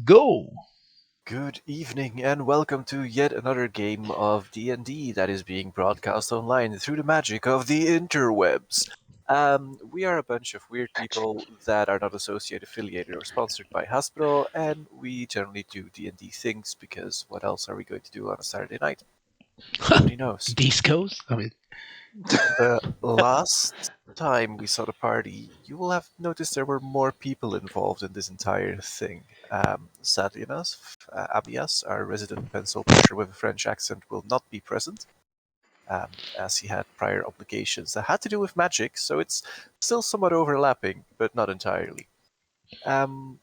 Go! Good evening and welcome to yet another game of D&D that is being broadcast online through the magic of the interwebs. We are a bunch of weird people that are not associated, affiliated, or sponsored by Hasbro, and we generally do D&D things because what else are we going to do on a Saturday night? Nobody knows. Discos? The last time we saw the party, you will have noticed there were more people involved in this entire thing. Sadly enough, Abias, our resident pencil pusher with a French accent, will not be present, as he had prior obligations that had to do with magic, so it's still somewhat overlapping, but not entirely. Um,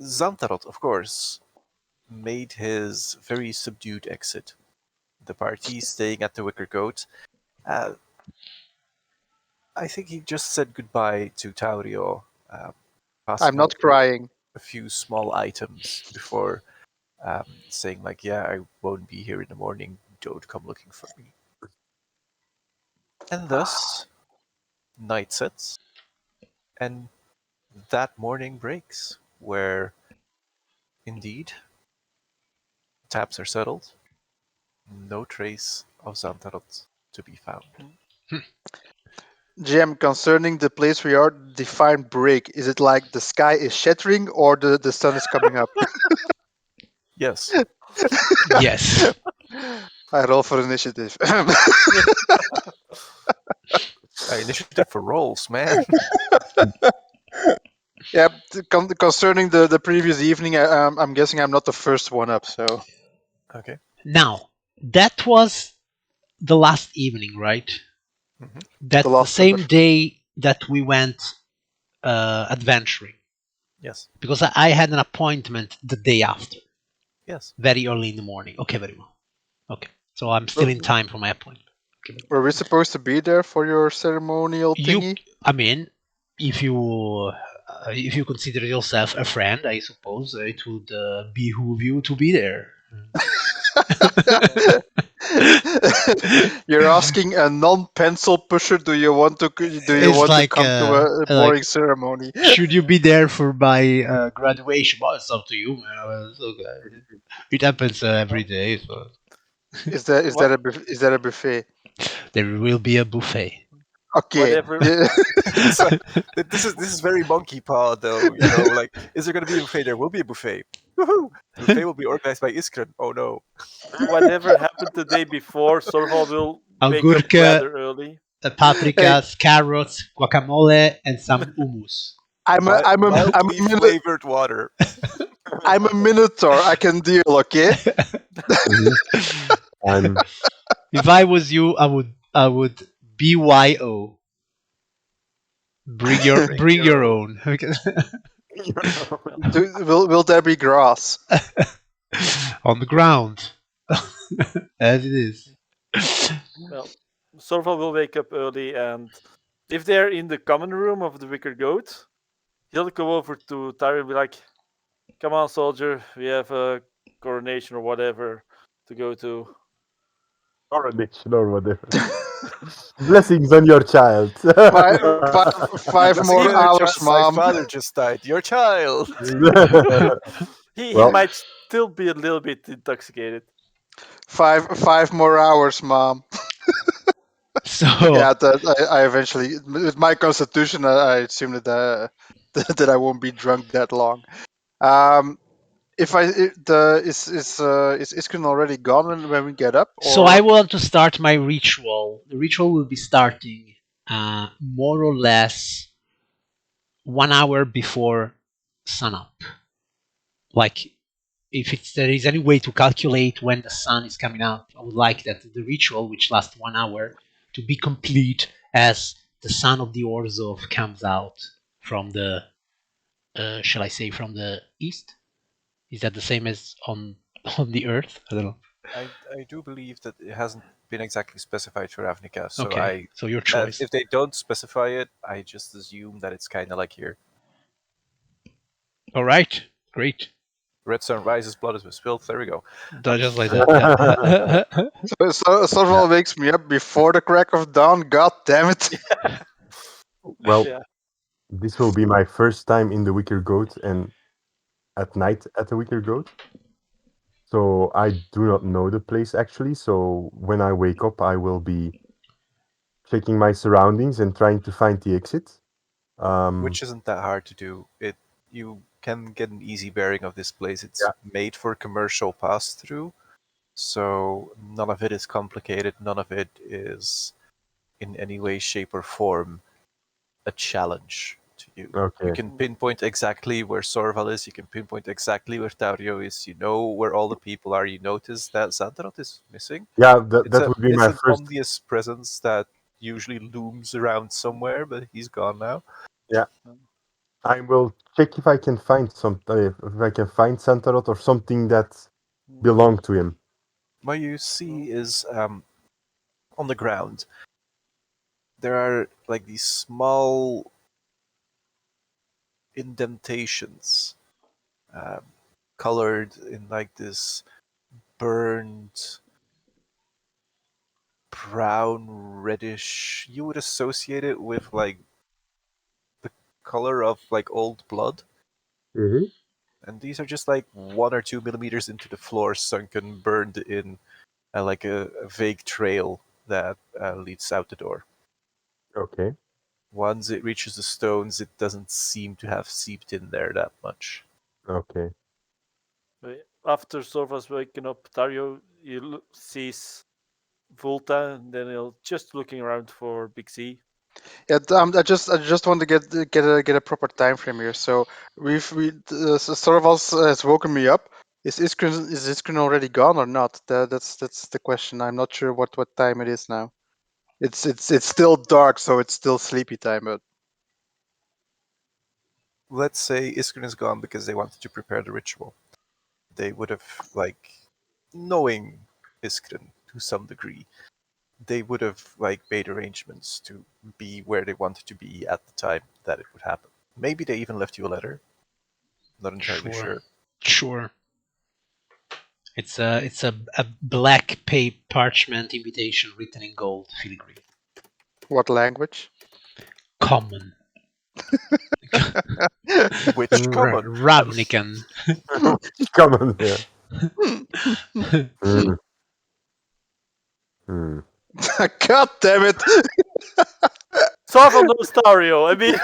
Zantarot, of course, made his very subdued exit. The party staying at the Wicker Goat. Uh, I think he just said goodbye to Taurio, passing I'm on not crying. a few small items before saying like, "Yeah, I won't be here in the morning. Don't come looking for me." And thus, night sets, and that morning breaks, where indeed taps are settled. No trace of Xantarot to be found. GM, concerning the place we are, define break. Is it like the sky is shattering or the sun is coming up? Yes, Yes. I roll for initiative. initiative for rolls, man. Yeah, concerning the previous evening, I'm guessing I'm not the first one up, so. Okay. Now, that was the last evening, right? Mhm. That's The the last same supper. day that we went adventuring. Yes. Because I had an appointment the day after, Yes. very early in the morning. Okay, very well. Okay, so I'm still in time for my appointment. Okay. Were we supposed to be there for your ceremonial thingy? I mean, if you consider yourself a friend, I suppose it would behoove you to be there. You're asking a non-pencil pusher, do you want to It's like come to a boring ceremony? should you be there for my graduation? Well, it's up to you, man. It's okay. It happens every day, so Is that is that a buffet? there will be a buffet. Okay. Whatever. So, this is very monkey paw, though. You know, like, is there going to be a buffet? There will be a buffet. Woohoo! The buffet will be organized by Iskren. Oh no! Whatever happened the day before, Sorval will wake up Agurka, rather early. Hey, paprikas, carrots, guacamole, and some hummus. Mildly flavored water. I'm a minotaur. I can deal. Okay. I'm If I was you, I would BYO. Bring your own. Will there be grass? On the ground. As it is. Well, Sorval will wake up early, and if they're in the common room of the Wicker Goat, he'll go over to Tyre and be like, "Come on, soldier, we have a coronation or whatever to go to." coronation or whatever. Blessings on your child. Five Blessing more on your hours, child, my mom. father just died. Your child. He Well- might still be a little bit intoxicated. Five more hours, mom. So Yeah, I eventually, with my constitution, I assume that that I won't be drunk that long. If I is Iskren already gone when we get up? Or? So I want to start my ritual. The ritual will be starting more or less 1 hour before sunup. Like, if there is any way to calculate when the sun is coming out, I would like that the ritual, which lasts 1 hour, to be complete as the son of the Orzhov comes out from the, shall I say, from the east? Is that the same as on the Earth? I don't know. I do believe that it hasn't been exactly specified for Ravnica, so Okay, so your choice. if they don't specify it, I just assume that it's kind of like here. All right, great. Red sun rises, blood is spilled. There we go. Just like that. Yeah. Sorval wakes me up before the crack of dawn. God damn it! Well, Yeah. this will be my first time in the Wicker Goat, and at night at the Wicker Goat. So I do not know the place actually. So when I wake up, I will be checking my surroundings and trying to find the exit. Which isn't that hard to do. It You can get an easy bearing of this place. It's Yeah. made for commercial pass through, so none of it is complicated. None of it is in any way, shape, or form a challenge to you. You Okay. can pinpoint exactly where Sorval is. You can pinpoint exactly where Taurio is. You know where all the people are. You notice that Xandarot is missing. Yeah, It's that would be my an first. ominous presence that usually looms around somewhere, but he's gone now. Yeah, I will check if I can find something. If I can find Santarot or something that belonged to him. What you see is on the ground. There are like these small indentations, um, colored in like this burned brown reddish. You would associate it with like the color of like old blood. Mm-hmm. And these are just like 1 or 2 millimeters into the floor, sunken, burned in, like a vague trail that leads out the door. Okay. Once it reaches the stones, it doesn't seem to have seeped in there that much. Okay. After Sorva's waking up, Dario sees Volta, and then he'll just looking around for Big C. Yeah, I just want to get a proper time frame here. So Sorvals has woken me up. Is Iskrin already gone or not? That's the question. I'm not sure what time it is now. It's still dark, so it's still sleepy time. But Let's say Iskrin is gone because they wanted to prepare the ritual. They would have, like, knowing Iskrin to some degree, they would have, like, made arrangements to be where they wanted to be at the time that it would happen. Maybe they even left you a letter. Not entirely Sure. sure. Sure. It's a black parchment invitation written in gold, filigree. what language? Common. Which common? Ravnican. Come on, yeah. Mm, mm. God damn it! Sorva knows Dario. I mean,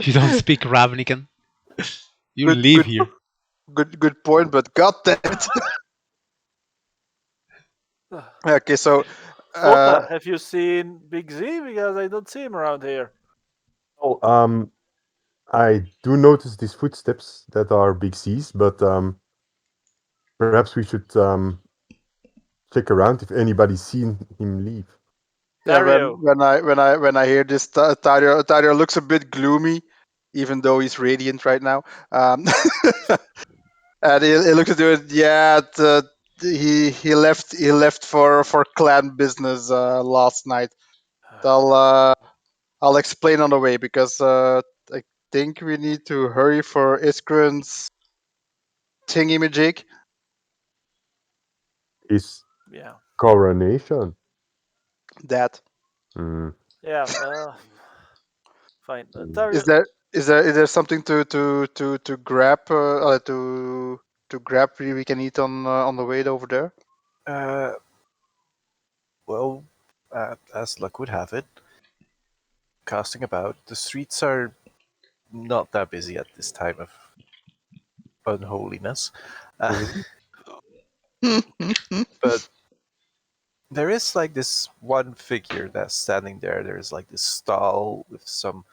You don't speak Ravnican. You Good, live good, here. good point. But God damn it! Okay, so Volta, have you seen Big Z? Because I don't see him around here. Oh, I do notice these footsteps that are Big C's, but perhaps we should check around if anybody's seen him leave. yeah, Dario. when I hear this, Tario looks a bit gloomy, even though he's radiant right now. And he looks at it. Yeah, he left for clan business last night. I'll explain on the way because I think we need to hurry for Iskrin's thingy-majig. His Yeah. coronation. That Mm. Yeah. Fine. is Dario. there something to grab to grab we can eat on the way over there? Uh, well, as luck would have it, casting about, the streets are not that busy at this time of unholiness. Uh, but there is like this one figure that's standing there. There's like this stall with some,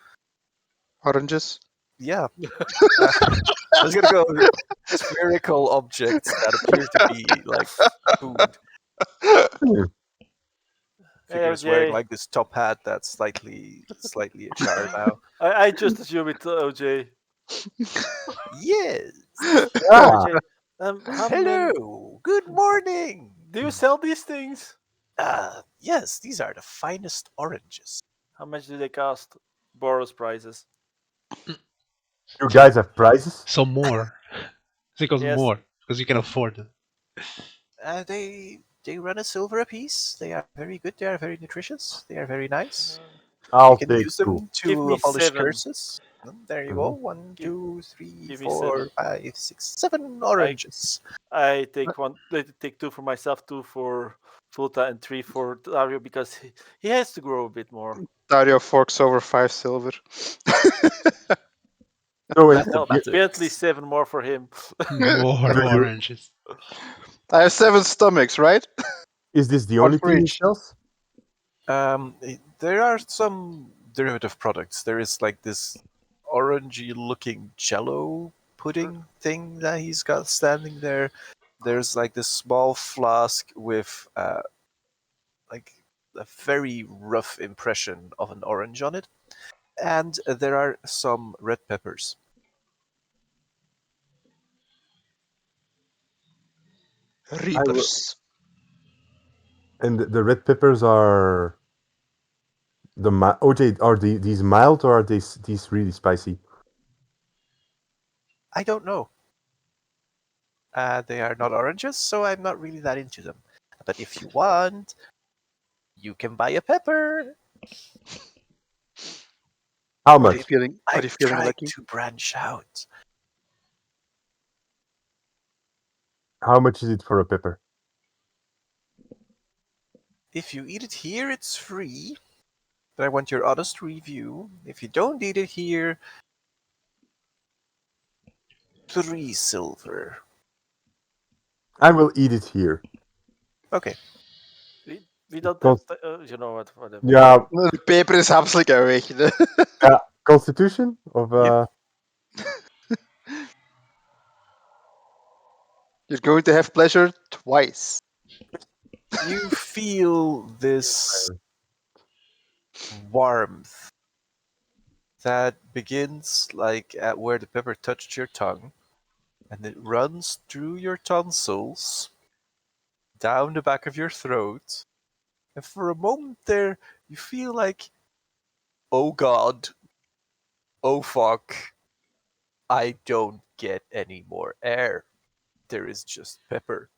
Oranges. yeah. I was gonna go with spherical objects that appear to be like food. Mm. Hey, Figure is wearing OJ. like this top hat that's slightly ajar now. I just assume it's OJ. Yes. Ah, OJ. How many Hello. Good morning. do you sell these things? Yes, these are the finest oranges. How much do they cost? Boros prices. you guys have prizes? So more. Because Yes. more. Because you can afford them. They run a silver apiece. They are very good. They are very nutritious. They are very nice. You I'll can take use two. them Give to me abolish 7. curses. There you go. Mhm. One, Give, two, three, give me 7. 4, 5, 6, 7 I oranges. I take one. I take 2 for myself, 2 for Fulta, and 3 for Dario because he has to grow a bit more. Dario forks over 5 silver. So, Well, apparently Mathematics. 7 more for him. More do you, oranges. I have 7 stomachs, right? is this the One only for thing he each. sells? There are some derivative products. There is like this orangey looking jello pudding thing that he's got standing there. There's like this small flask with like a very rough impression of an orange on it. And there are some red peppers. I will, Reapers. and the red peppers are OJ. Are these mild or are these really spicy? I don't know. They are not oranges, so I'm not really that into them. But if you want, you can buy a pepper. How What are you much? feeling? What are I'm you feeling, trying Lucky? to branch out. How much is it for a pepper? If you eat it here, it's free. But I want your honest review. If you don't eat it here, 3 silver. I will eat it here. Okay. We don't have, Cons- you know what, whatever. yeah, De peper is absoluut weg. Constitution of Yep. You're going to have pleasure twice. You feel this warmth that begins like at where the pepper touched your tongue, and it runs through your tonsils, down the back of your throat, and for a moment there, you feel like, oh god, oh fuck, I don't get any more air. There is just pepper.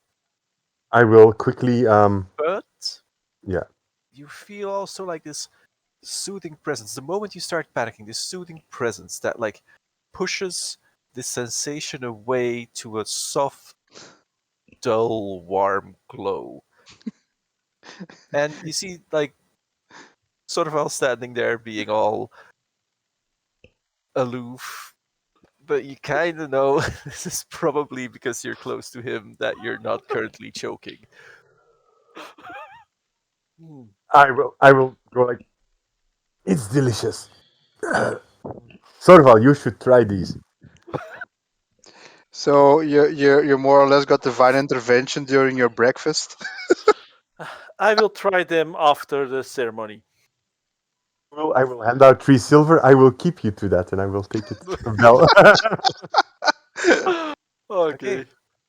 I will quickly But yeah. you feel also like this soothing presence. The moment you start panicking, this soothing presence that like pushes this sensation away to a soft, dull, warm glow. And you see like sort of all standing there being all aloof. But you kind of know this is probably because you're close to him that you're not currently choking. Hmm. I will go like it's delicious. Sorval, you should try these. So you more or less got divine intervention during your breakfast. I will try them after the ceremony. Well, I will hand out 3 silver. I will keep you to that, and I will take it to Bell. Okay, Okay.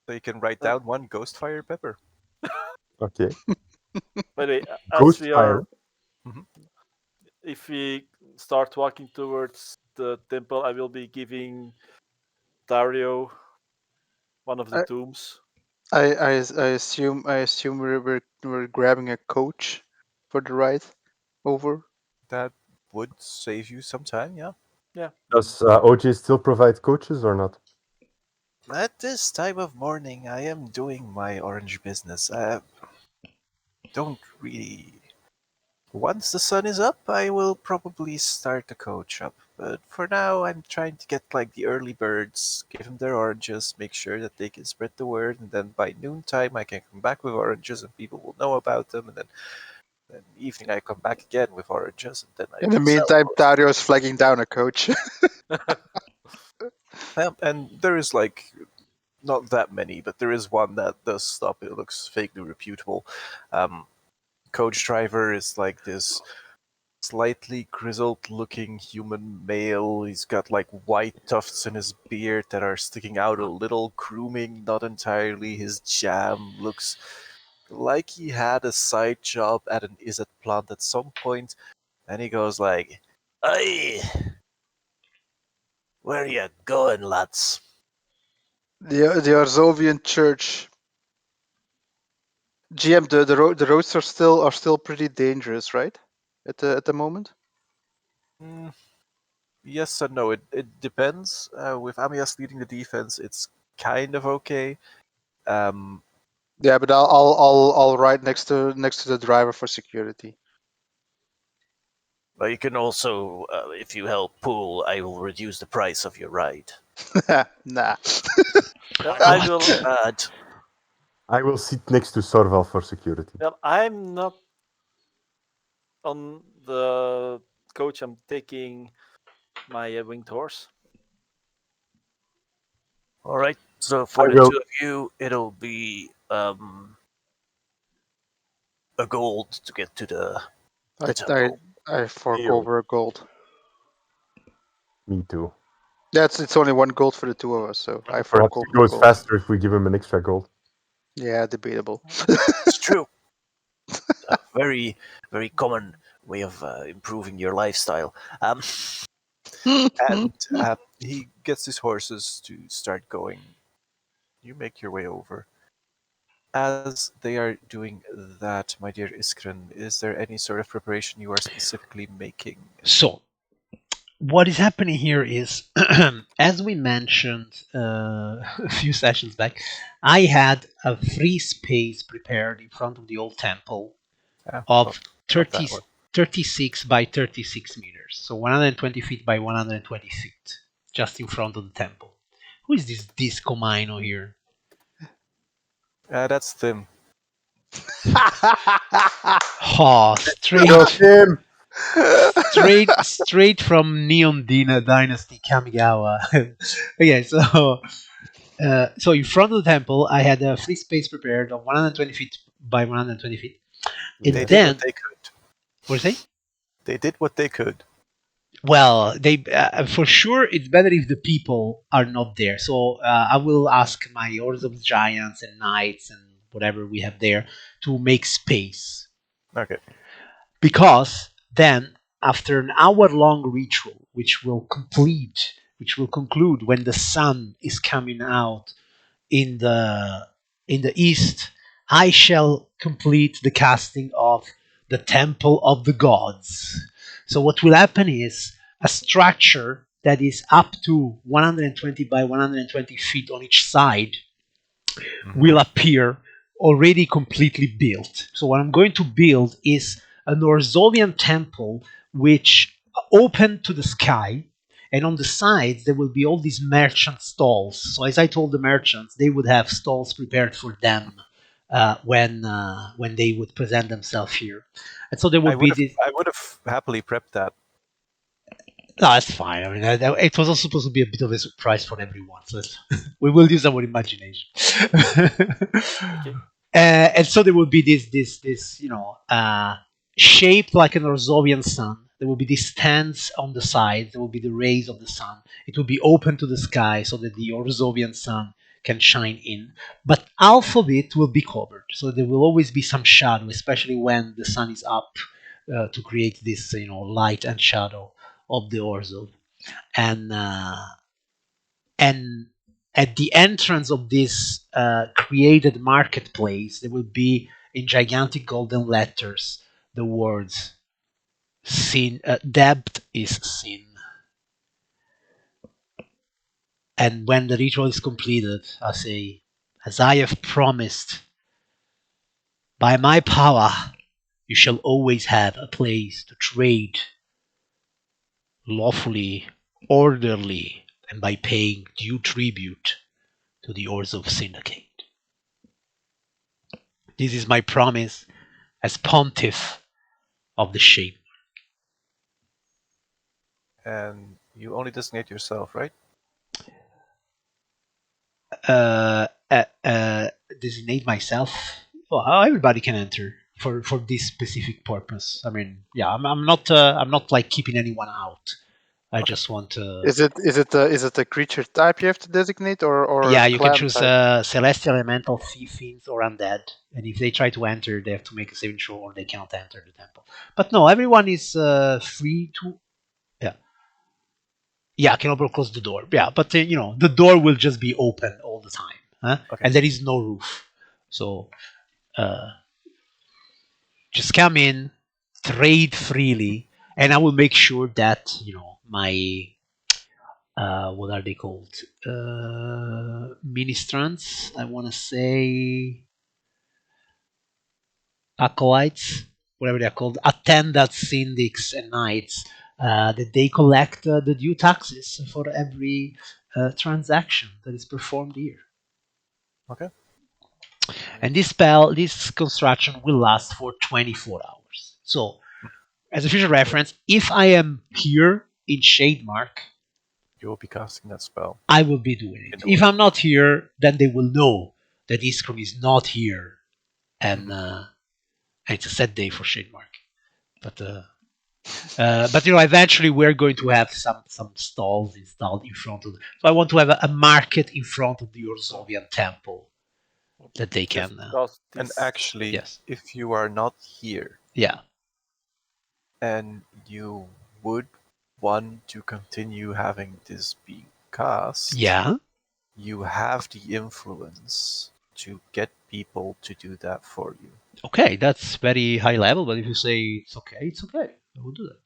so you can write Uh, down one ghost fire pepper. Okay, By the way, as ghost we fire. are, if we start walking towards the temple, I will be giving Dario one of the I, tombs. I assume we're grabbing a coach for the ride over. That would save you some time, yeah. Yeah. Does OJ still provide coaches or not? At this time of morning, I am doing my orange business. I don't really. Once the sun is up, I will probably start the coach up. But for now, I'm trying to get like the early birds, give them their oranges, make sure that they can spread the word, and then by noontime I can come back with oranges and people will know about them, and then evening I come back again with oranges, and then I In the will sell meantime, most of Dario is flagging down a coach. them. And there is like not that many, but there is one that does stop. It looks vaguely reputable. Um, Coach driver is like this slightly grizzled looking human male. He's got like white tufts in his beard that are sticking out a little, grooming not entirely his jam. Looks like he had a side job at an Izzet plant at some point, and he goes like, "Hey, where you going, lads?" The Arzovian church. GM, the roads are still pretty dangerous, right? At the moment. Mm, Yes and no. It depends. With Amias leading the defense, it's kind of okay. Um, Yeah, but I'll ride next to the driver for security. but you can also, if you help pull, I will reduce the price of your ride. Nah. Well, Why I not? will. Bad. I will sit next to Sorval for security. Well, I'm not on the coach. I'm taking my winged horse. All right. So I for the will. two of you, it'll be a gold to get to the I I temple. I fork Deal. over a gold. Me too. That's it's only one gold for the two of us, so I fork Perhaps it over a goes gold. faster if we give him an extra gold. Yeah, debatable. It's true. A very, very common way of improving your lifestyle. And he gets his horses to start going. You make your way over. As they are doing that, my dear Iskren, is there any sort of preparation you are specifically making? So, what is happening here is, as we mentioned a few sessions back, I had a free space prepared in front of the old temple Well, of not 30, that one. 36 by 36 meters, so 120 feet by 120 feet, just in front of the temple. Who is this disco mino here? That's Thim. Oh, Go, Tim! straight from Neon Dynasty Kamigawa. Okay, so in front of the temple, I had a free space prepared of 120 feet by 120 feet. And They Yes. did what then, they could. what do you say? They did what they could. Well, they for sure it's better if the people are not there. So I will ask my orders of giants and knights and whatever we have there to make space, Okay. because then after an hour-long ritual, which will conclude when the sun is coming out in the east, I shall complete the casting of the Temple of the Gods. So what will happen is a structure that is up to 120 by 120 feet on each side will appear already completely built. So what I'm going to build is an Orzolian temple which open to the sky, and on the sides there will be all these merchant stalls. So as I told the merchants, they would have stalls prepared for them when they would present themselves here, and so there I would would be have this. I would have happily prepped that. No, that's fine. I mean, it was also supposed to be a bit of a surprise for everyone. So we will use our imagination. Okay. And so there will be this shaped like an Orzovian sun. There will be these stands on the sides. There will be the rays of the sun. It will be open to the sky so that the Orzovian sun can shine in. But half of it will be covered, so there will always be some shadow, especially when the sun is up, to create this light and shadow of the Orzov. And at the entrance of this created marketplace, there will be in gigantic golden letters the words "Sin, debt is sin." And when the ritual is completed, I say, "As I have promised, by my power, you shall always have a place to trade lawfully, orderly, and by paying due tribute to the Orzov Syndicate. This is my promise as Pontiff of the shape." And you only designate yourself, right? uh, uh, uh, Designate myself. Well, everybody can enter for this specific purpose. I mean, yeah, I'm not like keeping anyone out. I Okay. just want to. Is it a creature type you have to designate or a Yeah, you can clan choose type? celestial, elemental, sea fiends, or undead. And if they try to enter, they have to make a saving throw, or they cannot enter the temple. But no, everyone is free to. Yeah, yeah, I can open close the door. Yeah, but the door will just be open all the time, huh? Okay. And there is no roof, so uh, just come in, trade freely, and I will make sure that my what are they called? Ministrants, I want to say acolytes, whatever they're called, attendant syndics and knights, that they collect the due taxes for every transaction that is performed here. Okay. And this construction will last for 24 hours. So, as a future reference, if I am here in Shademark, You will be casting that spell. I will be doing it. If I'm not here, then they will know that Iskram is not here, and it's a sad day for Shademark. But eventually we're going to have some stalls installed in front of. So I want to have a market in front of the Orzovian temple that they can. And actually, yes, if you are not here yeah, and you would want to continue having this be cast, yeah. you have the influence to get people to do that for you. Okay, that's very high level. But if you say it's okay, it's okay. I will do that.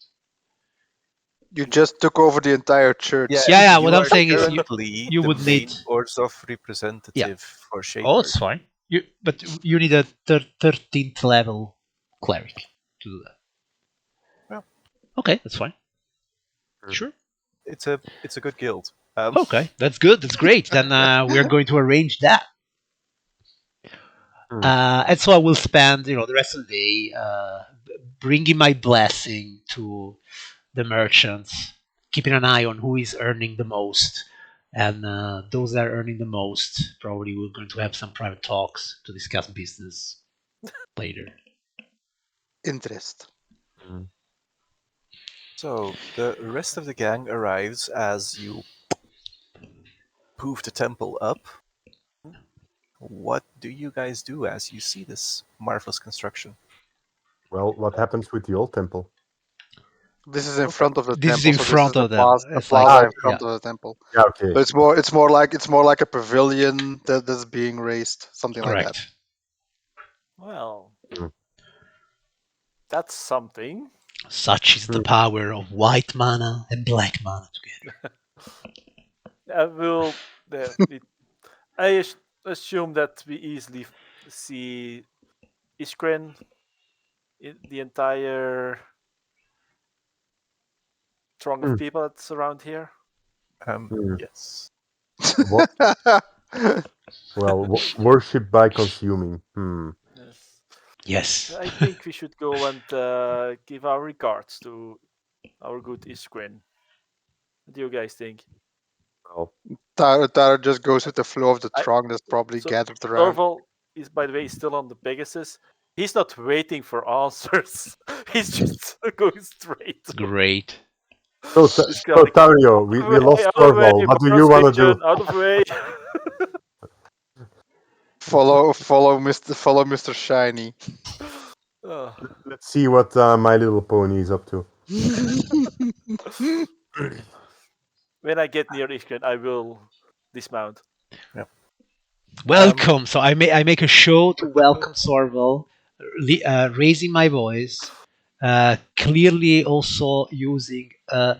You just took over the entire church. Yeah. You What I'm are saying is currently you the would main need. Orzhov representative for Shademark. Oh, it's fine. But you need a 13th level cleric to do that. Yeah. Okay, that's fine. Sure. It's a good guild. Okay, that's good. That's great. Then we're going to arrange that. And so I will spend, the rest of the day bringing my blessing to the merchants, keeping an eye on who is earning the most, and those that are earning the most, probably we're going to have some private talks to discuss business later. Interest. So the rest of the gang arrives as you poof the temple up. What do you guys do as you see this marvelous construction? Well, what happens with the old temple? This is in front of the This is temple. in so front this is of the them. plaza, It's like in front yeah. of the temple. Yeah, okay. But it's more like a pavilion that's being raised, something like that. Correct. Well, that's something. Such is the power of white mana and black mana together. I assume that we easily see Iskren, the entire throng of people that's around here. Yes. What? Well, worship by consuming. Yes. I think we should go and give our regards to our good Iskren. What do you guys think? Well, Tara just goes with the flow of the throng that's probably gathered around. Thorval is, by the way, still on the Pegasus. He's not waiting for answers. He's just going straight. Great. So, Tario, we lost Thorval. What do you want to do? Out of the way. Follow Mr. Shiny. Let's see what My Little Pony is up to. When I get near Iskren, I will dismount. Yep. Welcome. So I make a show to welcome Sorval, raising my voice, clearly also using a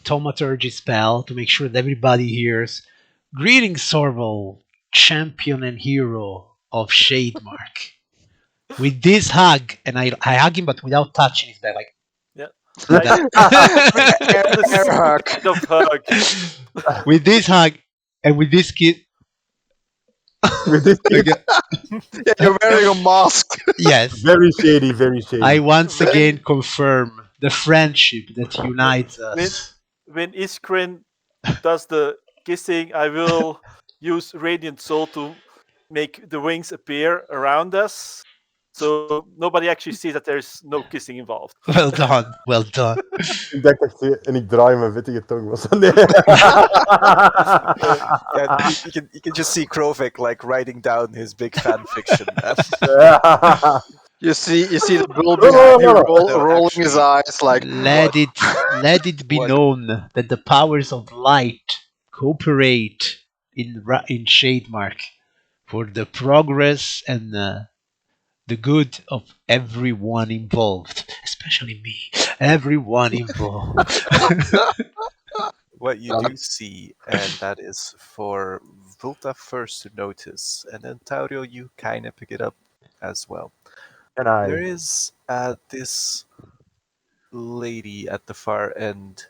thaumaturgy spell to make sure that everybody hears. Greetings, Sorval, champion and hero of Shademark. With this hug, and I hug him, but without touching his back, like. Yeah. Air hug. Kind of hug. With this hug and with this kiss. With this Yeah, you're wearing a mask. Yes. Very shady, very shady. I once again confirm the friendship that unites us. When Iskren does the kissing, I will use Radiant Soul to make the wings appear around us. So nobody actually sees that there's no kissing involved. Well done, well done. Ik dacht echt, en ik draai mijn vettige tong was. Nee. You can just see Krovik like writing down his big fan fiction. You see the bull behind you rolling his eyes like. Let it be known that the powers of light cooperate in Shademark for the progress and the good of everyone involved, especially me. Everyone involved. what you do see, and that is for Vulta first to notice, and then Taurio, you kind of pick it up as well. And There I is this lady at the far end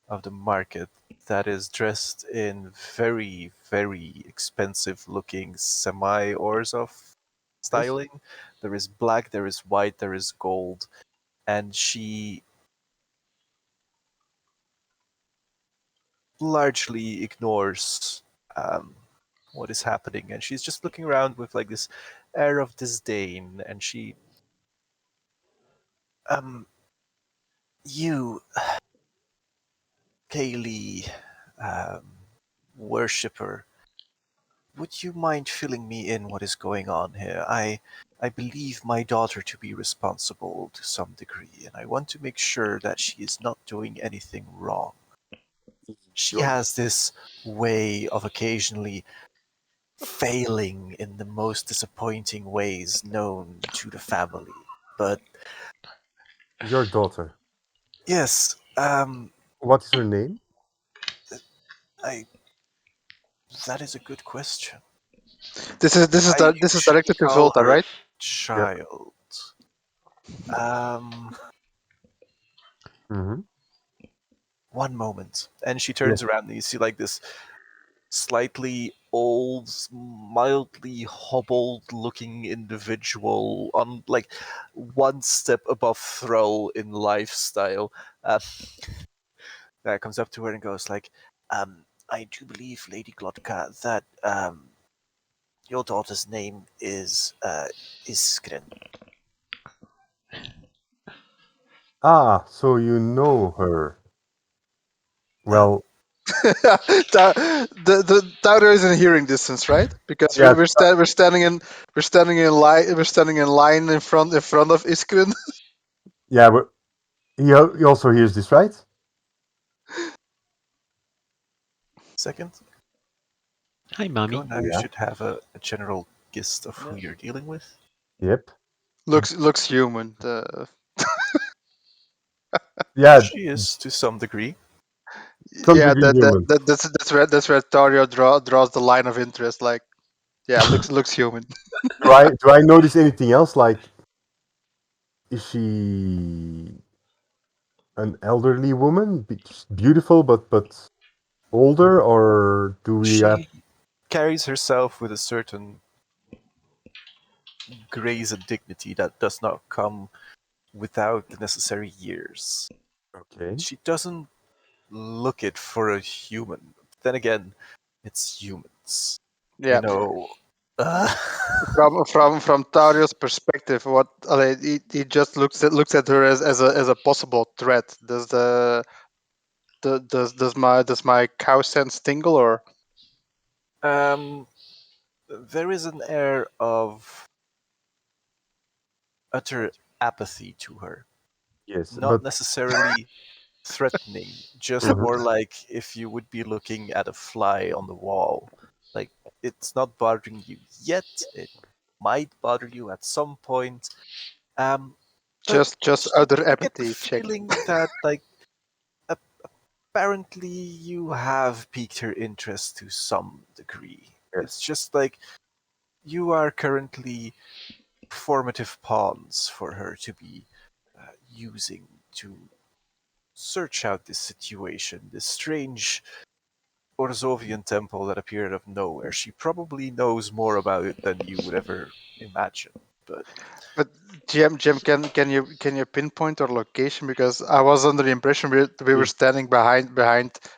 of the market that is dressed in very, very expensive looking semi Orzhov yes. styling. There is black, there is white, there is gold, and she largely ignores what is happening, and she's just looking around with like this air of disdain, and she, um, you, Kaylee, um, worshipper, would you mind filling me in what is going on here? I believe my daughter to be responsible to some degree, and I want to make sure that she is not doing anything wrong. She Your, has this way of occasionally failing in the most disappointing ways known to the family. But your daughter. yes, What is her name? I that is a good question. This I this is usually directed to call Volta, her right? Yeah. child. Um, Hmm. one moment. And she Yes. turns around and you see like this slightly old, mildly hobbled looking individual on like one step above Thrall in lifestyle. That comes up to her and goes like, I do believe, Lady Glodka, that your daughter's name is Iskren. Ah, so you know her. Um, Well, The Taurio is in hearing distance, right? Because yeah, we're standing in line in front of Iskrin. yeah, but he also hears this, right? second, Hi, go mommy. now. You Yeah. should have a general gist of who Yeah. you're dealing with. Yep. Looks human. Yeah, She is to some degree. some Yeah, degree human. that's where Taurio draws the line of interest. Like, yeah, looks human. Do I notice anything else? Like, is she an elderly woman, beautiful but older, or do we have? She carries herself with a certain grace and dignity that does not come without the necessary years. Okay. She doesn't look it for a human. Then again, it's humans. You Yeah, know. Uh, from Taurio's perspective, what he just looks at her as a possible threat. Does my cow sense tingle or um, there is an air of utter apathy to her. Yes, Not but necessarily threatening, just mhm, more like if you would be looking at a fly on the wall. Like, it's not bothering you yet, it might bother you at some point. Um, but just other you get the apathy check? feeling that, like, apparently you have piqued her interest to some degree. It's yes. just like you are currently formative pawns for her to be using to search out this situation, this strange Orzovian temple that appeared out of nowhere. She probably knows more about it than you would ever imagine. But But Jim, can you pinpoint our location? Because I was under the impression we were Mm. standing behind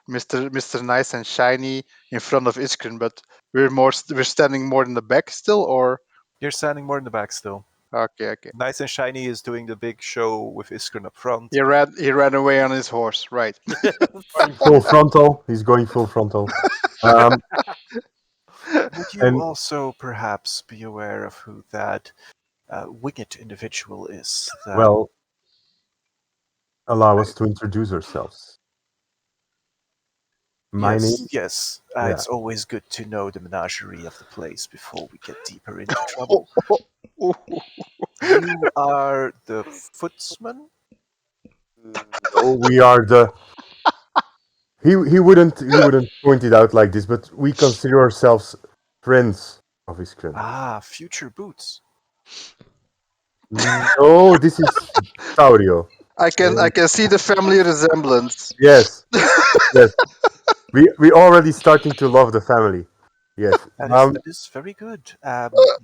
Mister Nice and Shiny in front of Iskrin, but we're standing more in the back still, or you're standing more in the back still. okay. Nice and Shiny is doing the big show with Iskren up front. He ran away on his horse, right? Going full frontal. He's going full frontal. Um, Would you and also perhaps be aware of who that winged individual is? That well, allow us to introduce ourselves. My yes, name, yes. yeah. It's always good to know the menagerie of the place before we get deeper into trouble. You are the footsman? No, we are the he wouldn't point it out like this, but we consider ourselves friends of Iskren. Ah, future boots. No, this is Taurio. I can see the family resemblance. Yes, yes. We already starting to love the family. Yes. That is very good.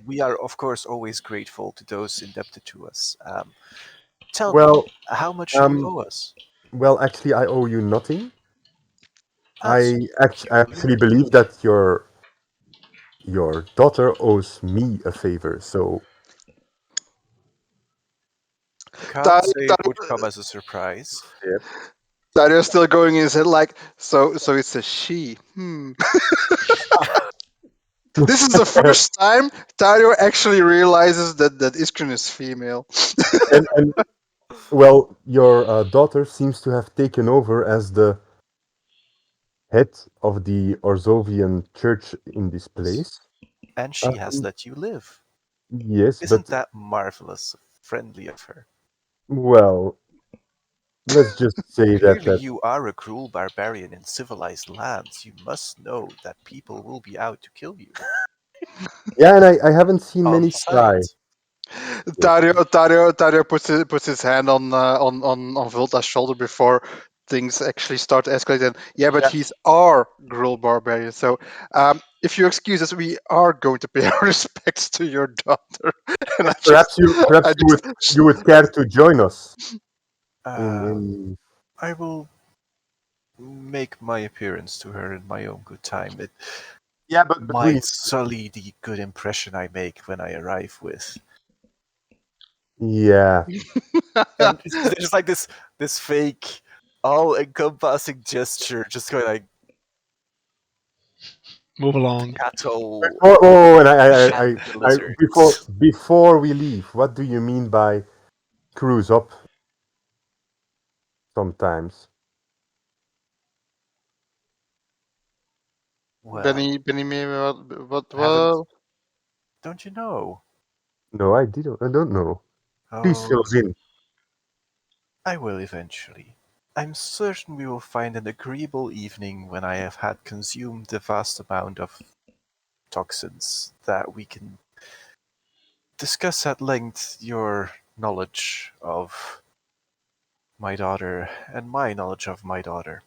We are, of course, always grateful to those indebted to us. Tell me, Well, how much do you um, owe us? well, actually, I owe you nothing. That's I actually peculiar. believe that your daughter owes me a favor. So Can't Dario, say it would come as a surprise. yeah. Dario's still going in his head like, so it's a she. This is the first time Dario actually realizes that Iskren is female. and well, your daughter seems to have taken over as the head of the Orzovian church in this place. And she has Um, let you live. yes, Isn't but that marvelous? Friendly of her. well, let's just say that Clearly, that you are a cruel barbarian in civilized lands. You must know that people will be out to kill you. yeah, and I haven't seen On many try. sight. Yes. Dario puts his hand on Volta's shoulder before things actually start to escalate. And yeah, but Yeah. he's our gruel barbarian. So if you excuse us, we are going to pay our respects to your daughter. And I Yes, just, perhaps I you would care to join us Uh, in I will make my appearance to her in my own good time. It yeah, but we might sully the good impression I make when I arrive with. yeah. And there's just like this fake, all encompassing gesture, just going like Move along. cattle Oh, and and the before lizards. before we leave, what do you mean by cruise up sometimes? Well, Benny, maybe haven't what? don't you know? No, I don't know. Please fill Oh, us in. I will eventually. I'm certain we will find an agreeable evening when I have had consumed the vast amount of toxins that we can discuss at length your knowledge of my daughter and my knowledge of my daughter.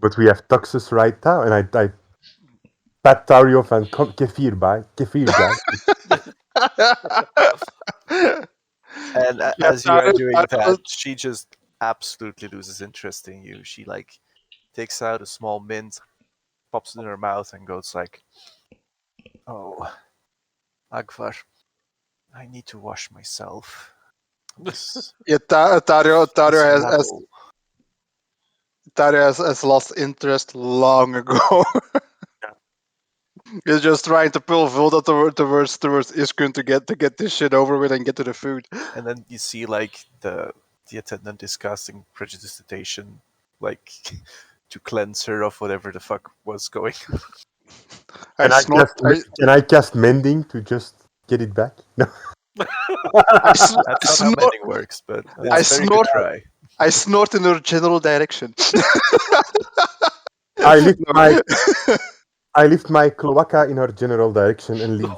But we have Tuxus right now, and I pat Tario van Kefir guy. And Yeah, as you are doing that, Dario, she just absolutely loses interest in you. She like takes out a small mint, pops it in her mouth, and goes like, "Oh, Agvar, I need to wash myself. This yeah, Dario this has, rabble." has lost interest long ago. He's just trying to pull Volta towards Iskun to get this shit over with and get to the food. And then you see like the attendant is casting prestidigitation, like to cleanse her of whatever the fuck was going. I snort. Can I cast mending to just get it back? No. That's I not how snort. mending works, but I it's a very good snort. try. I snort in her general direction. I lift No. my I lift my cloaca in her general direction and leave.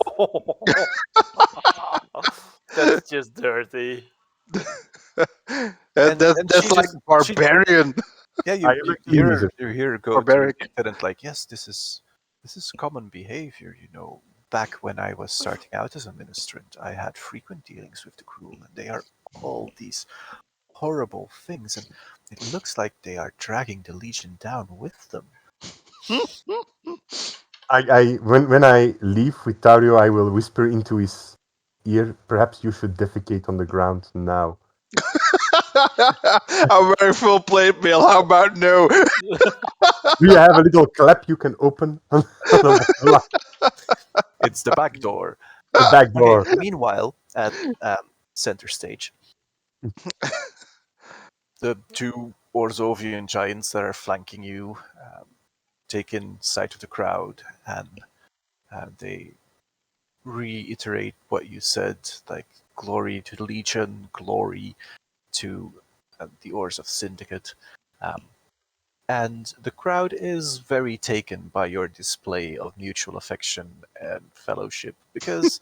That's just dirty. And That's she like just she barbarian. yeah I you actually leave it. you hear her go to the Barbaric. attendant like, yes, this is common behavior, you know. Back when I was starting out as a ministrant, I had frequent dealings with the cruel, and they are all these horrible things, and it looks like they are dragging the Legion down with them. When I leave with Tario, I will whisper into his ear. Perhaps you should defecate on the ground now. I'm wearing full plate mail. How about no? Do you have a little clap you can open on It's the back door. the back Okay, door? meanwhile, at center stage, the two Orzovian giants that are flanking you take in sight of the crowd, and they reiterate what you said, like glory to the Legion, glory to the Oars of Syndicate. Um, And the crowd is very taken by your display of mutual affection and fellowship because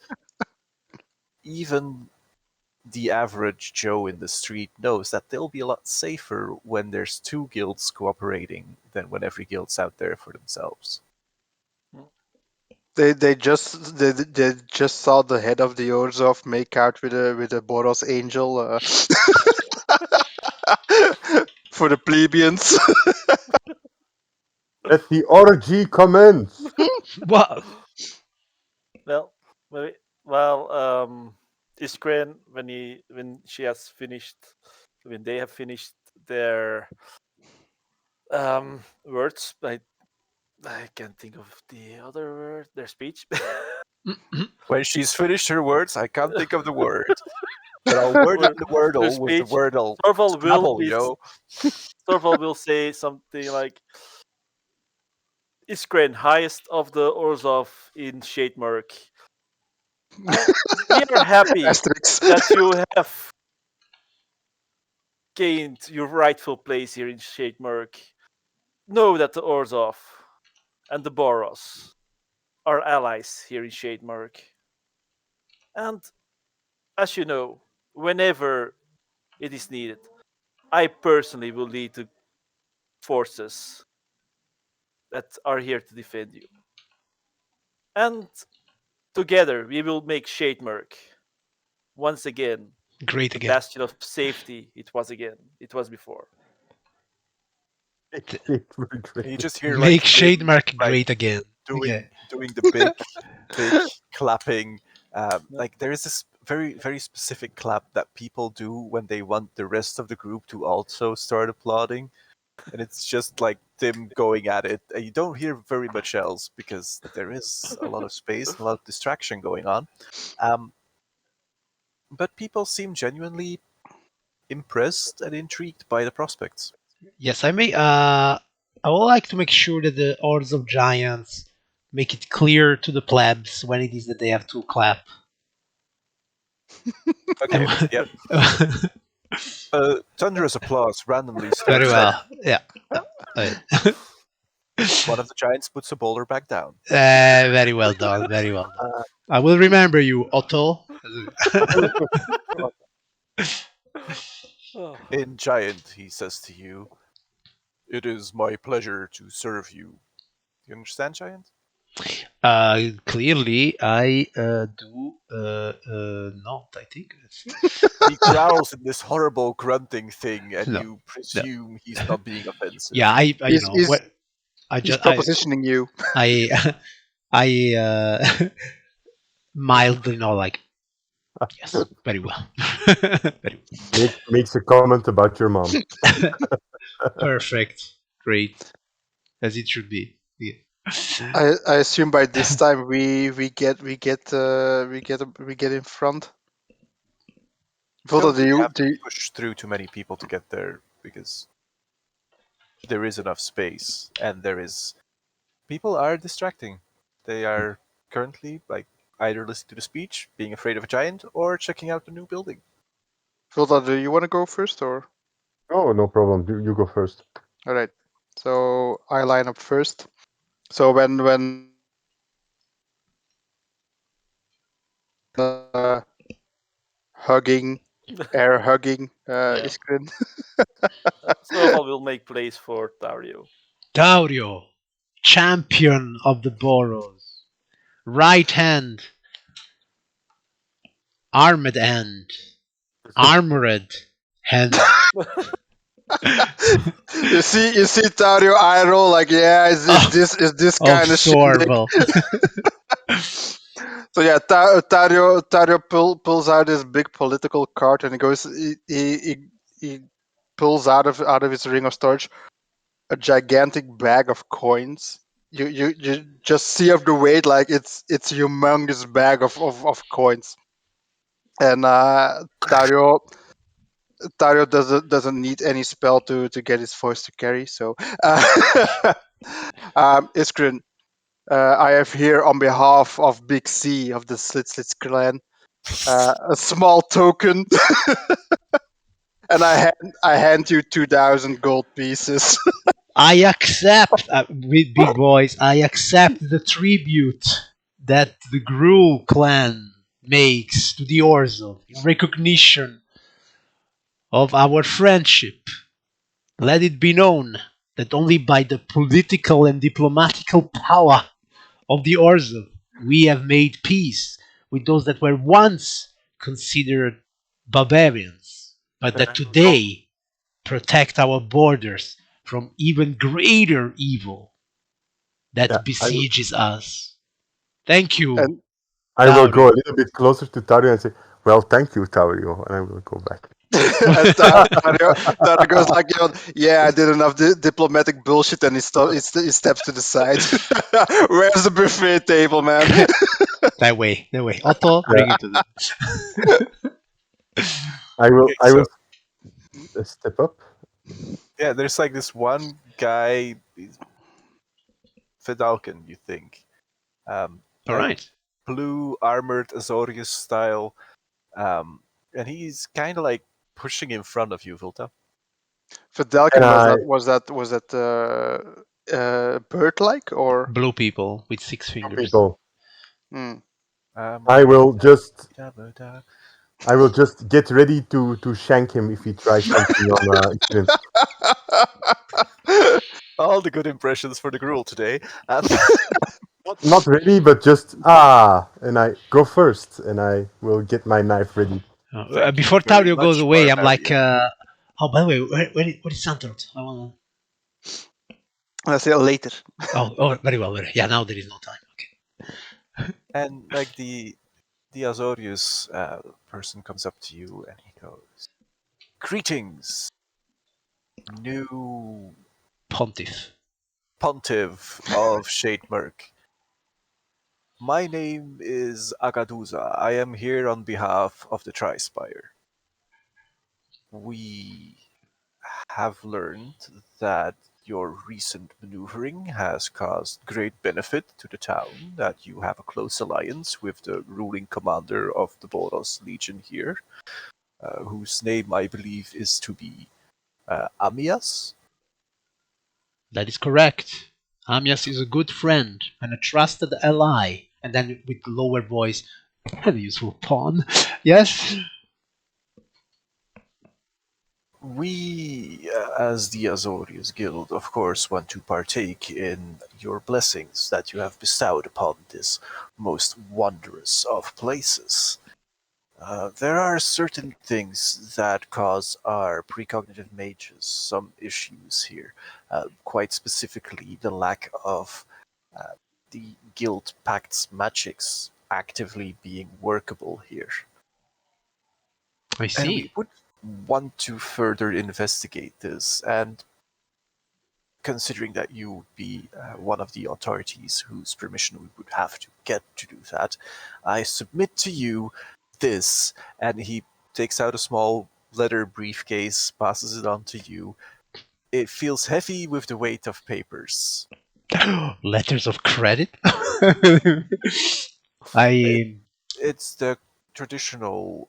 even the average Joe in the street knows that they'll be a lot safer when there's two guilds cooperating than when every guild's out there for themselves. They just saw the head of the Orzhov make out with a Boros angel for the plebeians. Let the orgy commence. Well, Well, maybe, well, Iskren, when she has finished, when they have finished their words, I can't think of the other word. Their speech. When she's finished her words, I can't think of the word. But I'll word it Or in the their Wordle with the speech. Wordle Thorval will Scrabble, be yo. Thorval will say something like, "Iskren, highest of the Orzhov in Shademark. I We are happy Asterix. that you have gained your rightful place here in Shademark. Know that the Orzhov and the Boros are allies here in Shademark. And as you know, whenever it is needed, I personally will lead the forces that are here to defend you. And together we will make Shademark once again great the again. bastion of safety it was before." And you Great. just hear Make like Shade Tim Mark like great again. Yeah. doing the big clapping. Yeah. Like there is this very specific clap that people do when they want the rest of the group to also start applauding, and it's just like Tim going at it. And you don't hear very much else because there is a lot of space and a lot of distraction going on. Um, but people seem genuinely impressed and intrigued by the prospects. Yes, I would like to make sure that the Orders of Giants make it clear to the plebs when it is that they have to clap. Okay, And yep. Thunderous applause randomly very starts up. well. Yeah. Uh, One of the giants puts a boulder back down. very well done. Very well done. I will remember you, Otto. Oh. In giant, he says to you, "It is my pleasure to serve you." You understand, giant? Clearly, I do not. I think. He growls in this horrible grunting thing, and No, you no. presume he's not being Yeah, offensive. I you he's, know he's, what I he's just propositioning you. I I mildly know like yes, very well, very Makes a comment about your mom. perfect, great as it should be. Yeah. I assume by this time we get in front. You Volta, don't do really you have to do you- push through too many people to get there because there is enough space, and there is people are distracting. They are currently like either listening to the speech, being afraid of a giant, or checking out the new building. Volta, do you want to go first or? Oh, no problem. You go first. All right. So I line up first. So when hugging, air hugging Yeah. Iskrin. Thorval will make place for Dario. Daurio, champion of the Boros, right hand, armed hand, armored hand. You see Tario eye roll like, yeah, of, is this of kind of shindig? Sorvel. So yeah, Tario pulls out his big political card and he goes he pulls out of his ring of storage a gigantic bag of coins. You just see of the weight like it's a humongous bag of coins. And Tario doesn't need any spell to get his voice to carry. So Iskrin, I have here on behalf of Big C of the Slits clan a small token, and I hand you 2,000 gold pieces. I accept, with big boys, I accept the tribute that the Gru clan makes to the Orzov in recognition of our friendship. Let it be known that only by the political and diplomatical power of the Orzov we have made peace with those that were once considered barbarians, but that Roll. today protect our borders from even greater evil Yeah, that besieges us. Thank you, And I will go a Taurio. little bit closer to Tario and say, "Well, thank you, Tario," and I will go back. and Tario goes like, yeah, I did enough diplomatic bullshit, and he steps to the side. Where's the buffet table, man? That way, that way. Otto, Yeah, bring it to the. I will. Okay, I will so step up. yeah, there's like this one guy, Fedalkin, you think, All like right. blue armored Azorius style, and he's kind of like pushing in front of you, Vilta. And Fidelkin, I was that bird-like or? Blue people with 6 fingers. people. Hmm. I will just. Da-ba-da. I will just get ready to shank him if he tries something on experience. All the good impressions for the gruel today. Not ready, but just and I go first, and I will get my knife ready. Thank you Before very Taurio goes much, away, I'm like, barbarian. oh, by the way, what is Santrot? I wanna. I'll say it later. Oh, very well, very. Yeah, now there is no time. Okay. And like the Azorius person comes up to you and he goes, "Greetings, new Pontiff. pontiff of Shademirk. My name is Agaduza. I am here on behalf of the Trispire. We have learned that your recent maneuvering has caused great benefit to the town, that you have a close alliance with the ruling commander of the Boros Legion here, whose name I believe is to be Amias. That is correct. Amias is a good friend and a trusted ally. And then with lower voice, and a useful pawn. Yes? We, as the Azorius Guild, of course, want to partake in your blessings that you have bestowed upon this most wondrous of places. There are certain things that cause our precognitive mages some issues here. Quite specifically, the lack of uh, the Guild Pact's magics actively being workable here. I And we see. would want to further investigate this. And considering that you would be one of the authorities whose permission we would have to get to do that, I submit to you this. And he takes out a small leather briefcase, passes it on to you. It feels heavy with the weight of papers. Letters of credit? It, I. it's the traditional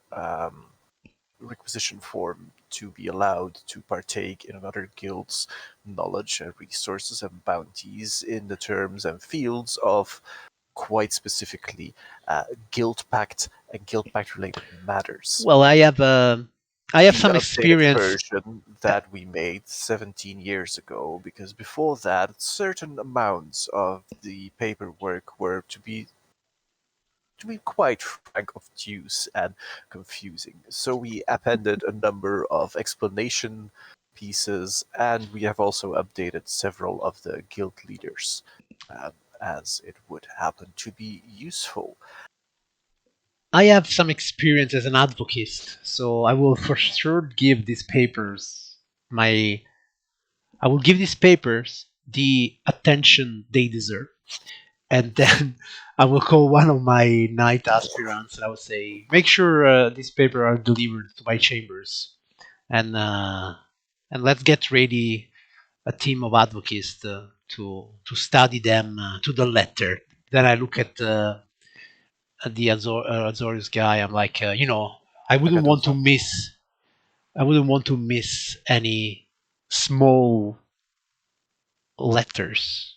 requisition form to be allowed to partake in another guild's knowledge and resources and bounties in the terms and fields of quite specifically guild pact and guild pact related matters. Well, I have The some updated experience. version that we made 17 years ago, because before that, certain amounts of the paperwork were to be quite frank, obtuse and confusing. So we appended a number of explanation pieces, and we have also updated several of the guild leaders, um, as it would happen to be useful. I have some experience as an advocate, so I will for sure give these papers my. I will give these papers the attention they deserve, and then I will call one of my knight aspirants and I will say, make sure these papers are delivered to my chambers, and uh, and let's get ready a team of advocates to study them to the letter. Then I look at the Azorius guy. I'm like, I wouldn't want to Agaduza. miss. I wouldn't want to miss any small letters.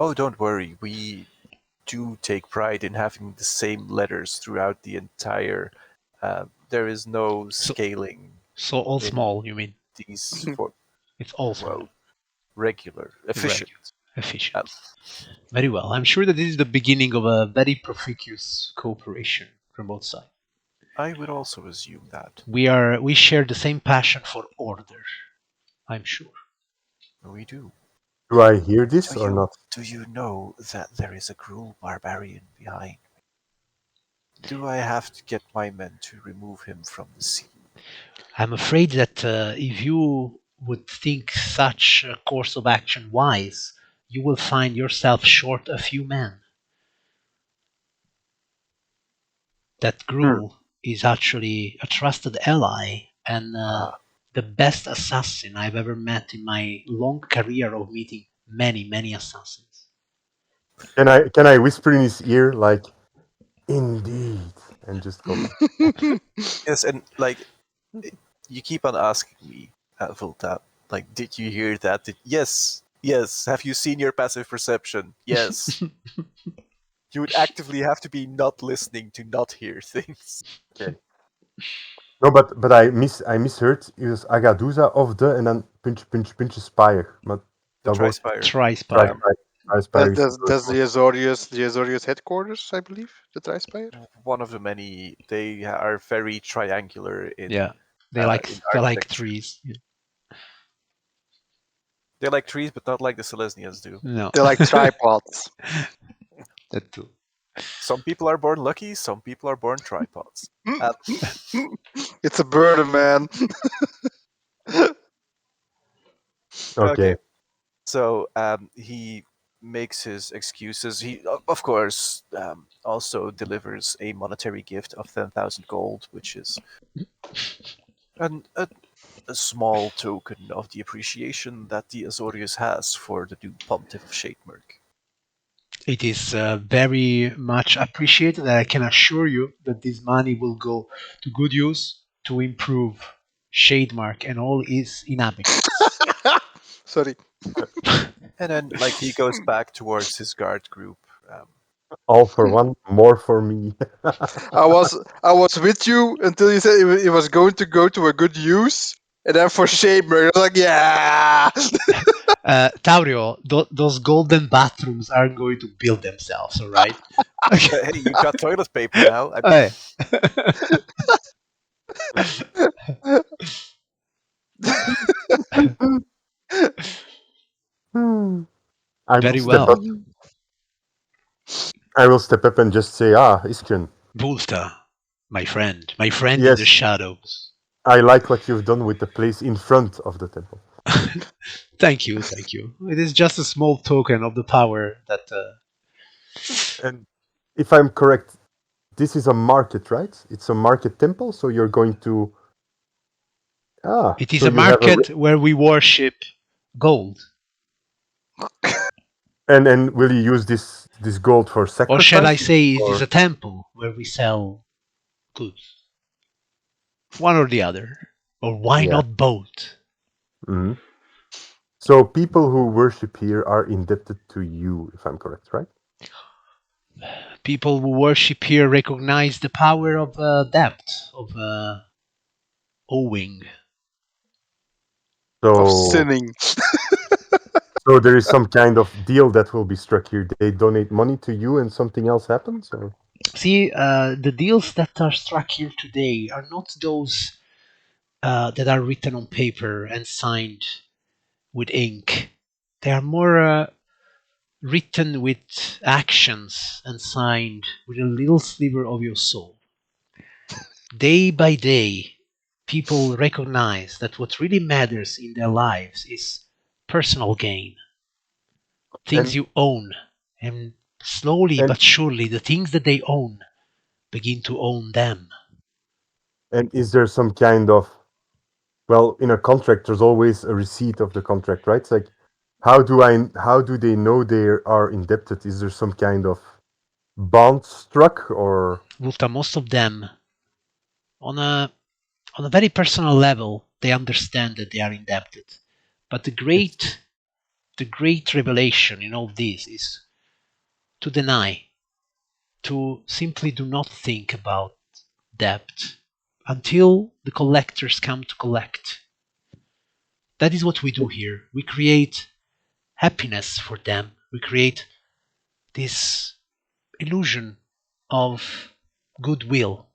Oh, don't worry. We do take pride in having the same letters throughout the entire. There is no So, scaling so all in small, you mean? these for It's all small. well, regular, efficient. Efficient. Very well. I'm sure that this is the beginning of a very profuse cooperation from both sides. I would also assume that. We share the same passion for order, I'm sure. We do. Do I hear this or not? Do you know that there is a cruel barbarian behind me? Do I have to get my men to remove him from the scene? I'm afraid that if you would think such a course of action wise, you will find yourself short a few men. That Gruul is actually a trusted ally and the best assassin I've ever met in my long career of meeting many, many assassins. Can I whisper in his ear like, indeed, and just go back? Yes, and like you keep on asking me, Volta, like, did you hear that? Yes, yes. Have you seen your passive perception? Yes. You would actively have to be not listening to not hear things. Okay. No, but I misheard. It was Agaduza of the and then puntje spire. But The dat was Trispire. Trispire. Trispire. That's the Azorius headquarters, I believe, the Trispire. One of the many. They are very triangular in. Yeah, they in like architecture. trees. Yeah. They like trees, but not like the Selesnians do. No, They're like tripods. that too. Some people are born lucky. Some people are born tripods. It's a burden, man. Okay. Okay. So he makes his excuses. He, of course, also delivers a monetary gift of 10,000 gold, which is a small token of the appreciation that the Azorius has for the new pontiff of Shademirk. It is very much appreciated. I can assure you that this money will go to good use to improve Shademark and all its inhabitants. Sorry. And then, like, he goes back towards his guard group. All for one, more for me. I was with you until you said it was going to go to a good use, and then for Shamer, I was like, yeah. Taurio, those golden bathrooms aren't going to build themselves, all right? Hey, you got toilet paper now. Hey. Very well. I will step up and just say, Iskren. Volta, my friend in Yes. the shadows. I like what you've done with the place in front of the temple. Thank you. It is just a small token of the power that. And if I'm correct, this is a market, right? It's a market temple, so you're going to. It is so a you have market where we worship gold. And will you use this gold for sacrifice? Or shall I say it is a temple where we sell goods? One or the other. Or why not both? Mm-hmm. So people who worship here are indebted to you, if I'm correct, right? People who worship here recognize the power of debt, of owing. Of sinning. So there is some kind of deal that will be struck here. They donate money to you and something else happens? Or? See, the deals that are struck here today are not those that are written on paper and signed with ink. They are more written with actions and signed with a little sliver of your soul. Day by day, people recognize that what really matters in their lives is personal gain, things you own, and slowly but surely the things that they own begin to own them. And is there some kind of, well, in a contract, there's always a receipt of the contract, right? It's like, how do they know they are indebted? Is there some kind of bond struck or? Wolfta, most of them, on a very personal level, they understand that they are indebted. But the great the great revelation in all this is to deny, to simply do not think about debt until the collectors come to collect. That is what we do here. We create happiness for them. We create this illusion of goodwill.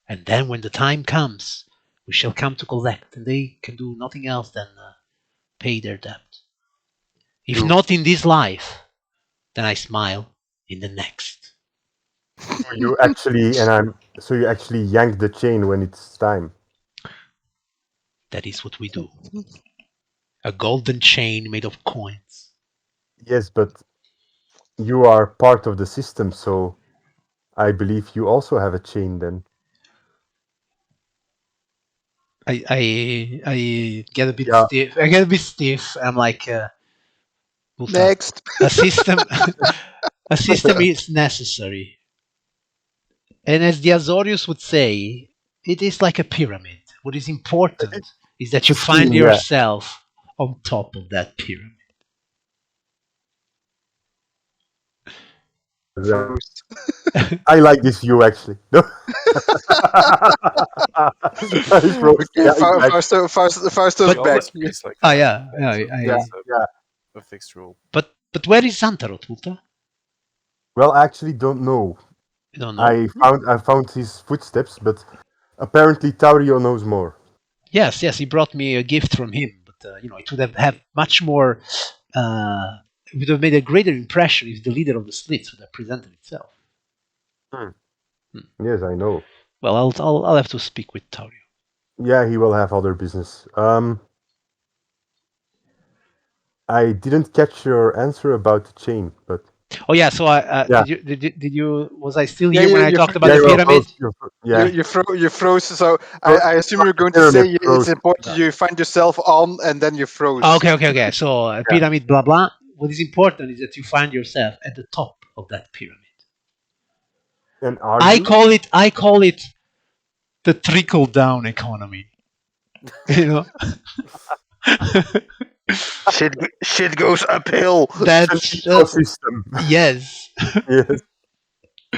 And then when the time comes, we shall come to collect, and they can do nothing else than pay their debt. If not in this life, then I smile in the next. You actually so you actually yank the chain when it's time. That is what we do. A golden chain made of coins. Yes, but you are part of the system, so I believe you also have a chain then. I get a bit Yeah. stiff. I get a bit stiff. I'm like, Next. a system. A system is necessary, and as the Azorius would say, it is like a pyramid. What is important is that you find Scheme, yeah. yourself on top of that pyramid. Froze. I like this view actually. No. I froze. Okay, Yeah, exactly. Fausto's We But back. always plays like oh that. yeah, yeah, So Yeah, that's yeah. a fixed rule. but where is Xantarot, Ulta? Well, I actually don't know. You don't know? I found his footsteps, but apparently Taurio knows more. Yes, he brought me a gift from him, but it would have had much more. It would have made a greater impression if the leader of the Slits would have presented itself. Yes, I know. Well, I'll have to speak with Taurio. Yeah, he will have other business. I didn't catch your answer about the chain, but Oh yeah, so yeah, did you was I still Yeah, here when I talked about yeah, the you were pyramid? froze. Yeah, you froze. So Fro- I assume you're the going to say pyramid it's froze. important you find yourself on, and then you Oh, froze. okay. So Yeah, pyramid, blah blah. What is important is that you find yourself at the top of that pyramid. and are you? I call it the trickle down economy. You know, Shit goes uphill. that's Ecosystem. yes. Yes.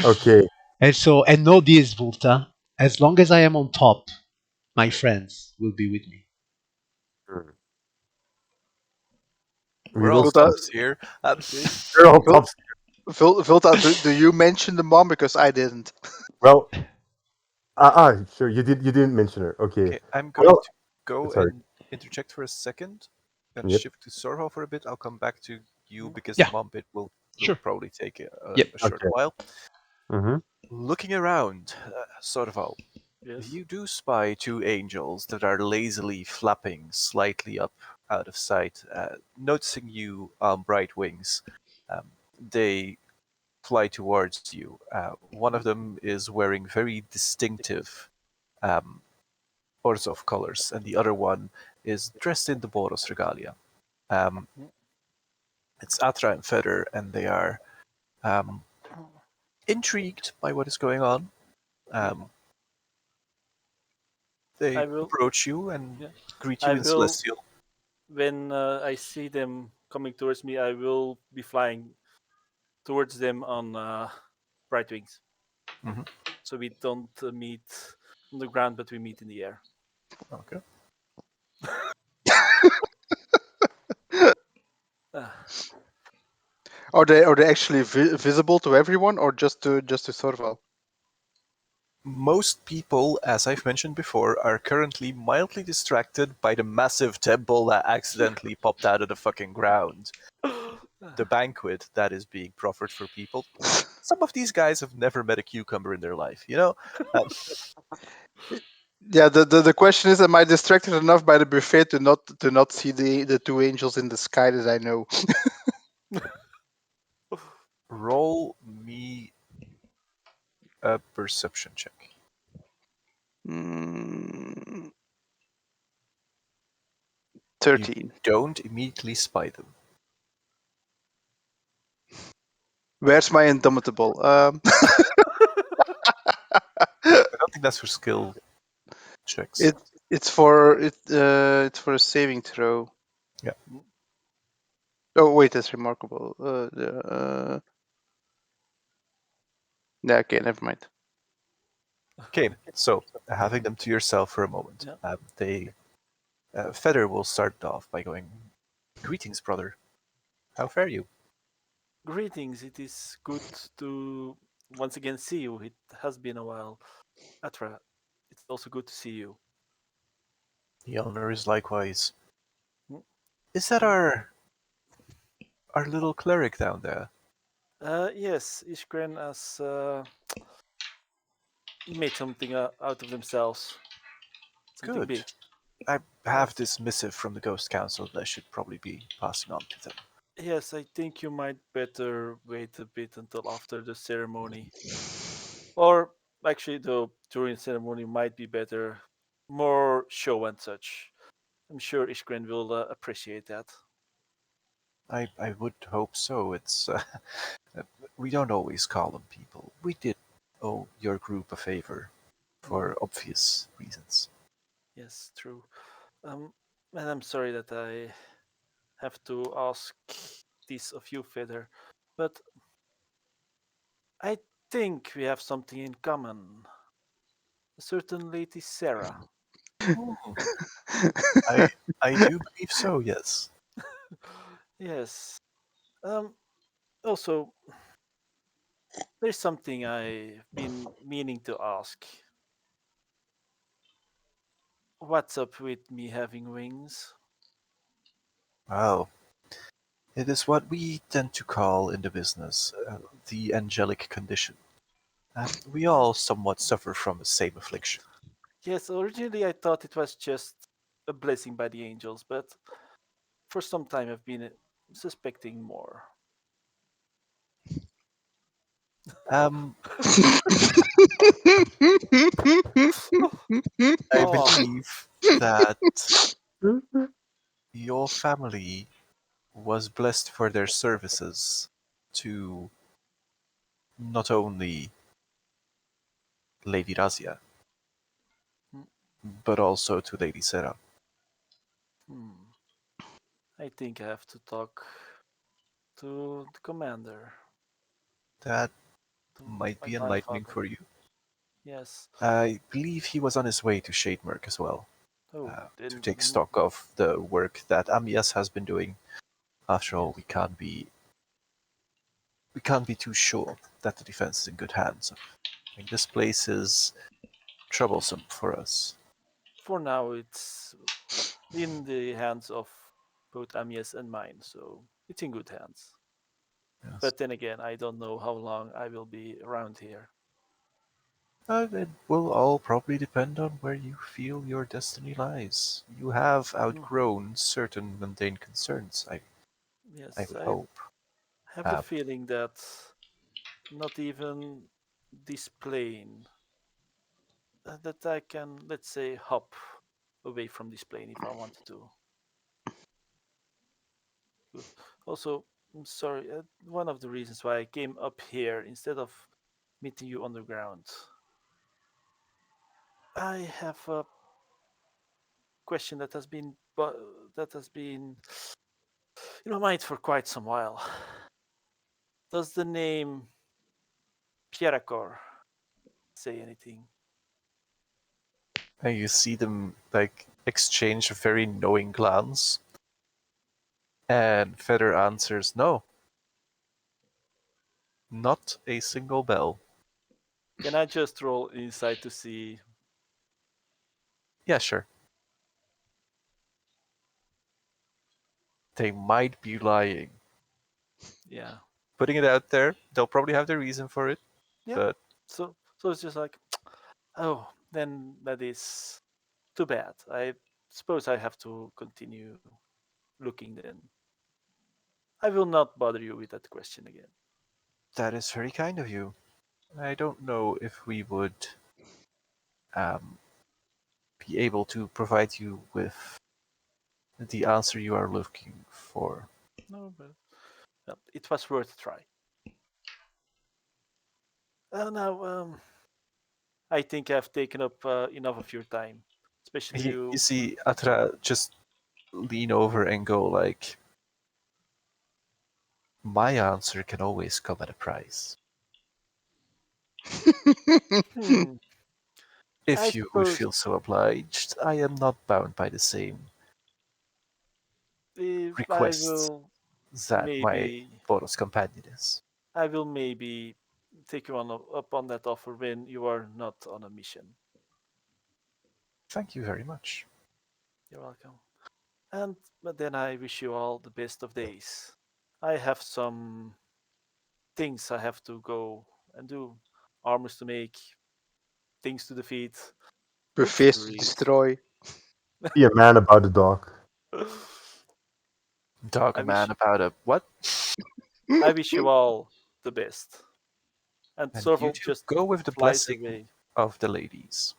Okay. And know this, Vulta. As long as I am on top, my friends will be with me. We We're all will. Vilta, tops here. We're all Vil- tops. Vilta, do you mention the mom because I didn't? Well, sure. You did. You didn't mention her. Okay. Okay, I'm going Well, to go sorry. and interject for a second. Then Yep. shift to Sorho for a bit. I'll come back to you because the Yeah, mom bit will sure. probably take Yep. a short Okay. while. Mm-hmm. Looking around, Sorho, Yes. you do spy two angels that are lazily flapping slightly up out of sight. Noticing you on bright wings, they fly towards you. One of them is wearing very distinctive um, Orzhov colors, and the other one is dressed in the Boros regalia. Um, it's Atra and Feder, and they are um, intrigued by what is going on. Um, they I will. approach you and Yeah. greet you I in will. Celestial. When I see them coming towards me, I will be flying towards them on bright wings. Mhm. So we don't meet on the ground, but we meet in the air. Okay. Ah, Are they actually visible to everyone, or just to Sorval? Most people, as I've mentioned before, are currently mildly distracted by the massive temple that accidentally popped out of the fucking ground. The banquet that is being proffered for people. Some of these guys have never met a cucumber in their life, you know? Yeah, the question is, am I distracted enough by the buffet to not see the two angels in the sky that I know? Roll me a perception check. Mm, You 13. don't immediately spy them. Where's my indomitable? I don't think that's for skill checks. It's for a saving throw. Yeah. Oh wait, that's remarkable. Yeah, okay, never mind. Okay, so having them to yourself for a moment, Yeah. they Feder will start off by going, "Greetings, brother. How fare you?" Greetings. It is good to once again see you. It has been a while. Atra, it's also good to see you. The honor is likewise. Mm, Is that mm. our little cleric down there? Yes, Ishgren has made something out of themselves. Something Good. big. I have Yes. this missive from the Ghost Council that I should probably be passing on to them. Yes, I think you might better wait a bit until after the ceremony. Or actually, though, during the ceremony might be better. More show and such. I'm sure Ishgren will appreciate that. I would hope so. It's we don't always call them people. We did owe your group a favor Mm, for obvious reasons. yes, true. Um, and I'm sorry that I have to ask this of you, Feather, but I think we have something in common. A certain lady Sarah. Hmm. I I do believe so. Yes. Yes. Um. Also, there's something I've been meaning to ask. What's up with me having wings? Well, it is what we tend to call in the business the angelic condition. We all somewhat suffer from the same affliction. Yes, originally I thought it was just a blessing by the angels, but for some time I've been suspecting more. Um, I Oh, believe that your family was blessed for their services to not only Lady Razia, mm, but also to Lady Sarah. hmm. I think I have to talk to the commander, That to might my be enlightening grandfather. for you. Yes. I believe he was on his way to Shademerk as well, Oh, to then take stock of the work that Amias has been doing. After all, yes. we can't be too sure that the defense is in good hands. I mean, this place is troublesome for us. For now, it's in the hands of both Amias and mine, so it's in good hands. Yes. But then again, I don't know how long I will be around here. It will all probably depend on where you feel your destiny lies. You have Mm, outgrown certain mundane concerns, I yes, would I hope. have the Uh, feeling that not even this plane, that I can, let's say, hop away from this plane if I wanted to. Good. Also, I'm sorry, one of the reasons why I came up here instead of meeting you on the ground, I have a question that has been in my mind for quite some while. Does the name Pieracor say anything? and you see them like exchange a very knowing glance, and Feder answers, "No, not a single bell." Can I just roll inside to see? Yeah, sure. They might be lying. Yeah, Putting it out there, they'll probably have their reason for it, yeah. but So it's just like, oh, then that is too bad. I suppose I have to continue looking then. I will not bother you with that question again. that is very kind of you. I don't know if we would um, be able to provide you with the answer you are looking for. No, but well, it was worth a try. Now, I think I've taken up enough of your time, especially You you. see Atra just lean over and go like, My answer can always come at a price. Hmm. I If you would suppose feel so obliged, I am not bound by the same if I requests will that my maybe bonus companion is. I will maybe take you up on that offer when you are not on a mission. Thank you very much. You're welcome. And but then I wish you all the best of days. I have some things I have to go and do. Armors to make, things to defeat, books to Buffets to read. destroy. Be a man about the dog. Talk a I wish man about a what? I wish you all the best. And And you Sorval two just go with the flies blessing away. of the ladies.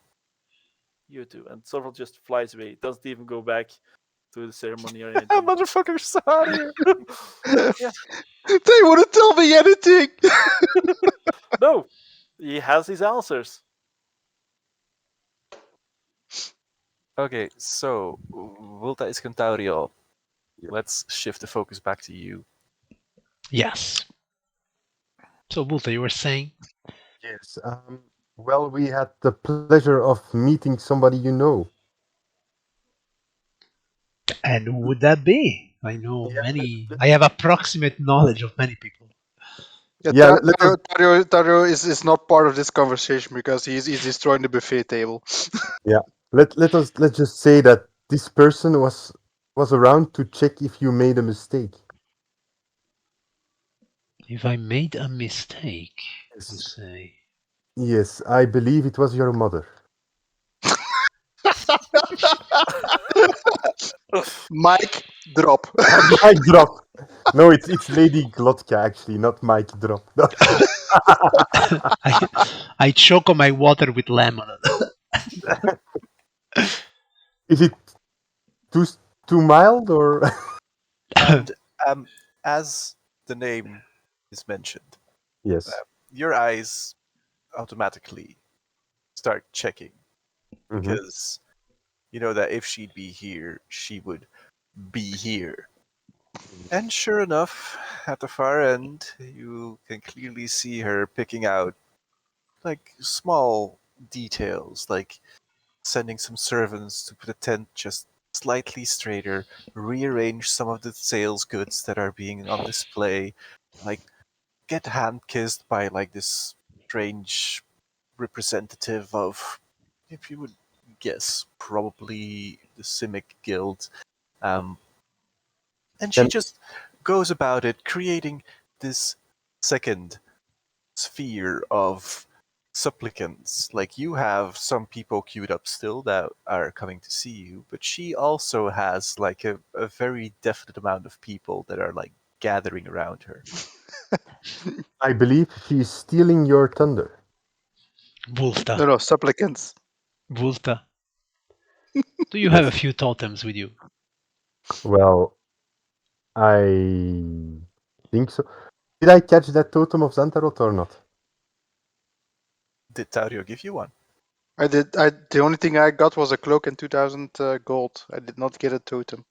You too. And Sorval just flies away. Doesn't even go back to the ceremony or anything. Motherfuckers out of here. Yeah. They wouldn't tell me anything. No. He has his answers. Okay, so Vulta Iscantaurio. Yeah. Let's shift the focus back to you. Yes. So, Bulta, you were saying? Yes. Well, we had the pleasure of meeting somebody you know. And who would that be? I know Yeah. many. I have approximate knowledge of many people. Yeah, Yeah. Let us. Tario is not part of this conversation because he's destroying the buffet table. Yeah. Let's just say that this person was around to check if you made a mistake. If I made a mistake, you Yes. say. Yes, I believe it was your mother. Mic drop. Mic drop. No, it's Lady Glotka actually, not Mike drop. No. I, I choke on my water with lemon. Is it too too mild or? And as the name is mentioned, Yes. your eyes automatically start checking Hmm. because you know that if she'd be here, she would be here. And sure enough, at the far end, you can clearly see her picking out like small details, like sending some servants to put a tent just slightly straighter, rearrange some of the sales goods that are being on display, like get hand kissed by like this strange representative of, if you would guess, probably the Simic Guild. Um, and she And just goes about it creating this second sphere of supplicants. Like you have some people queued up still that are coming to see you, but she also has like a very definite amount of people that are like gathering around her. I believe she's stealing your thunder. Bulta, No, supplicants. Bulta, do you have a Yes. few totems with you? Well, I think so. Did I catch that totem of Xantarot or not? Did Tario give you one? I did. The only thing I got was a cloak and 2,000 gold. I did not get a totem.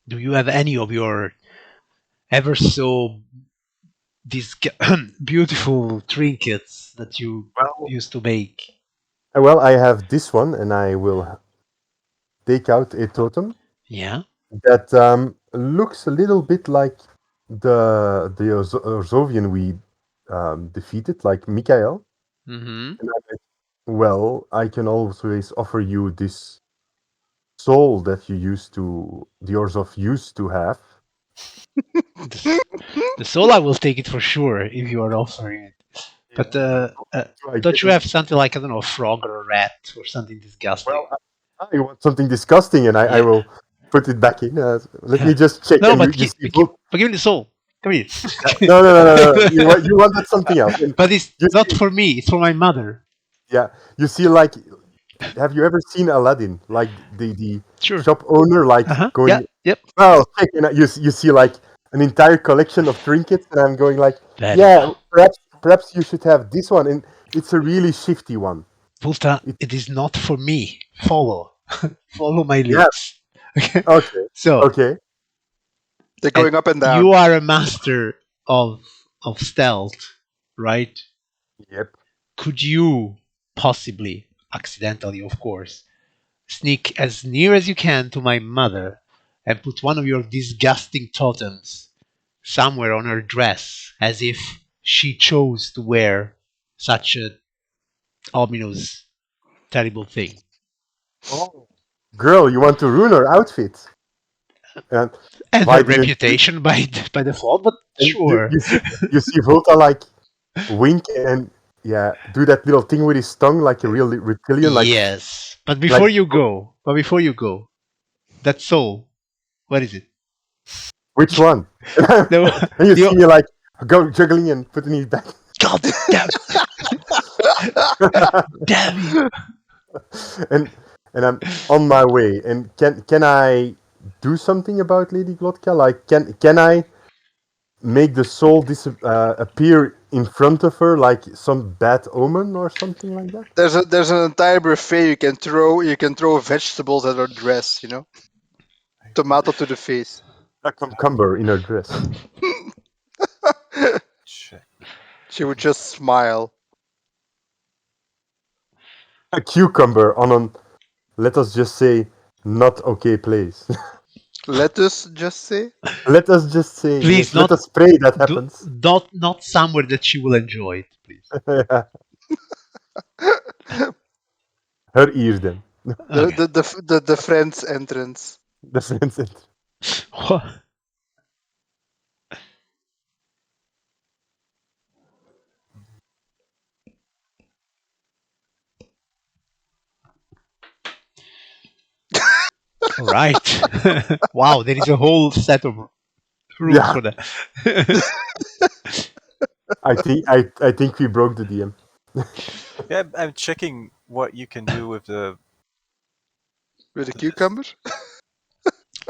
Do you have any of your ever so these beautiful trinkets that you Well, used to make? well, I have this one, and I will take out a totem Yeah. that looks a little bit like the Orzovian we defeated, like Mikael. Mm-hmm. And I'm like, well, I can always offer you this soul that you used to, the Orzhov used to have. The soul, I will take it for sure if you are offering it. Yeah. But So I don't get you it. have something like, I don't know, a frog or a rat or something disgusting? Well, I want something disgusting, and I Yeah. will put it back in. Let me just check, No, and but you see. but give me the soul. Come here. No, no, no, no, no. You wanted something else. And But it's you not see, for me. It's for my mother. yeah, you see, like, have you ever seen Aladdin? Like the Sure. shop owner, like Uh huh. Yeah. going, Yep. well, check, and you see like an entire collection of trinkets, and I'm going like, Very yeah, well. perhaps you should have this one, and it's a really shifty one. Volta, It, it is not for me. Follow. Follow my yeah, leads. Okay. okay, So okay, They're And going up and you down. are a master of stealth, right? Yep. Could you possibly, accidentally of course, sneak as near as you can to my mother and put one of your disgusting totems somewhere on her dress as if she chose to wear such a ominous, terrible thing? Oh, girl, you want to ruin her outfit? And And why her didn't you? reputation by default, but And sure. you see Volta like wink and yeah, do that little thing with his tongue like a real reptilian, Yes. But like before you go, that soul, what is it? which one? The, And you see the me like go juggling and putting it back. God damn, damn you. and I'm on my way. And can I do something about Lady Glotka? Like can I make the soul appear in front of her like some bad omen or something like that? There's an entire buffet you can throw. You can throw vegetables at her dress. You know, tomato to the face. A cucumber in her dress. Check. She would just smile. A cucumber on an, let us just say, not okay place. Let us just say. Let us just say, Please yes, let not us pray that do happens. not somewhere that she will enjoy it, please. Her ears then. Okay. The friend's entrance. The friends. All right. Wow, there is a whole set of rules Yeah, for that. I think we broke the DM. Yeah, I'm checking what you can do with With a the list. cucumber?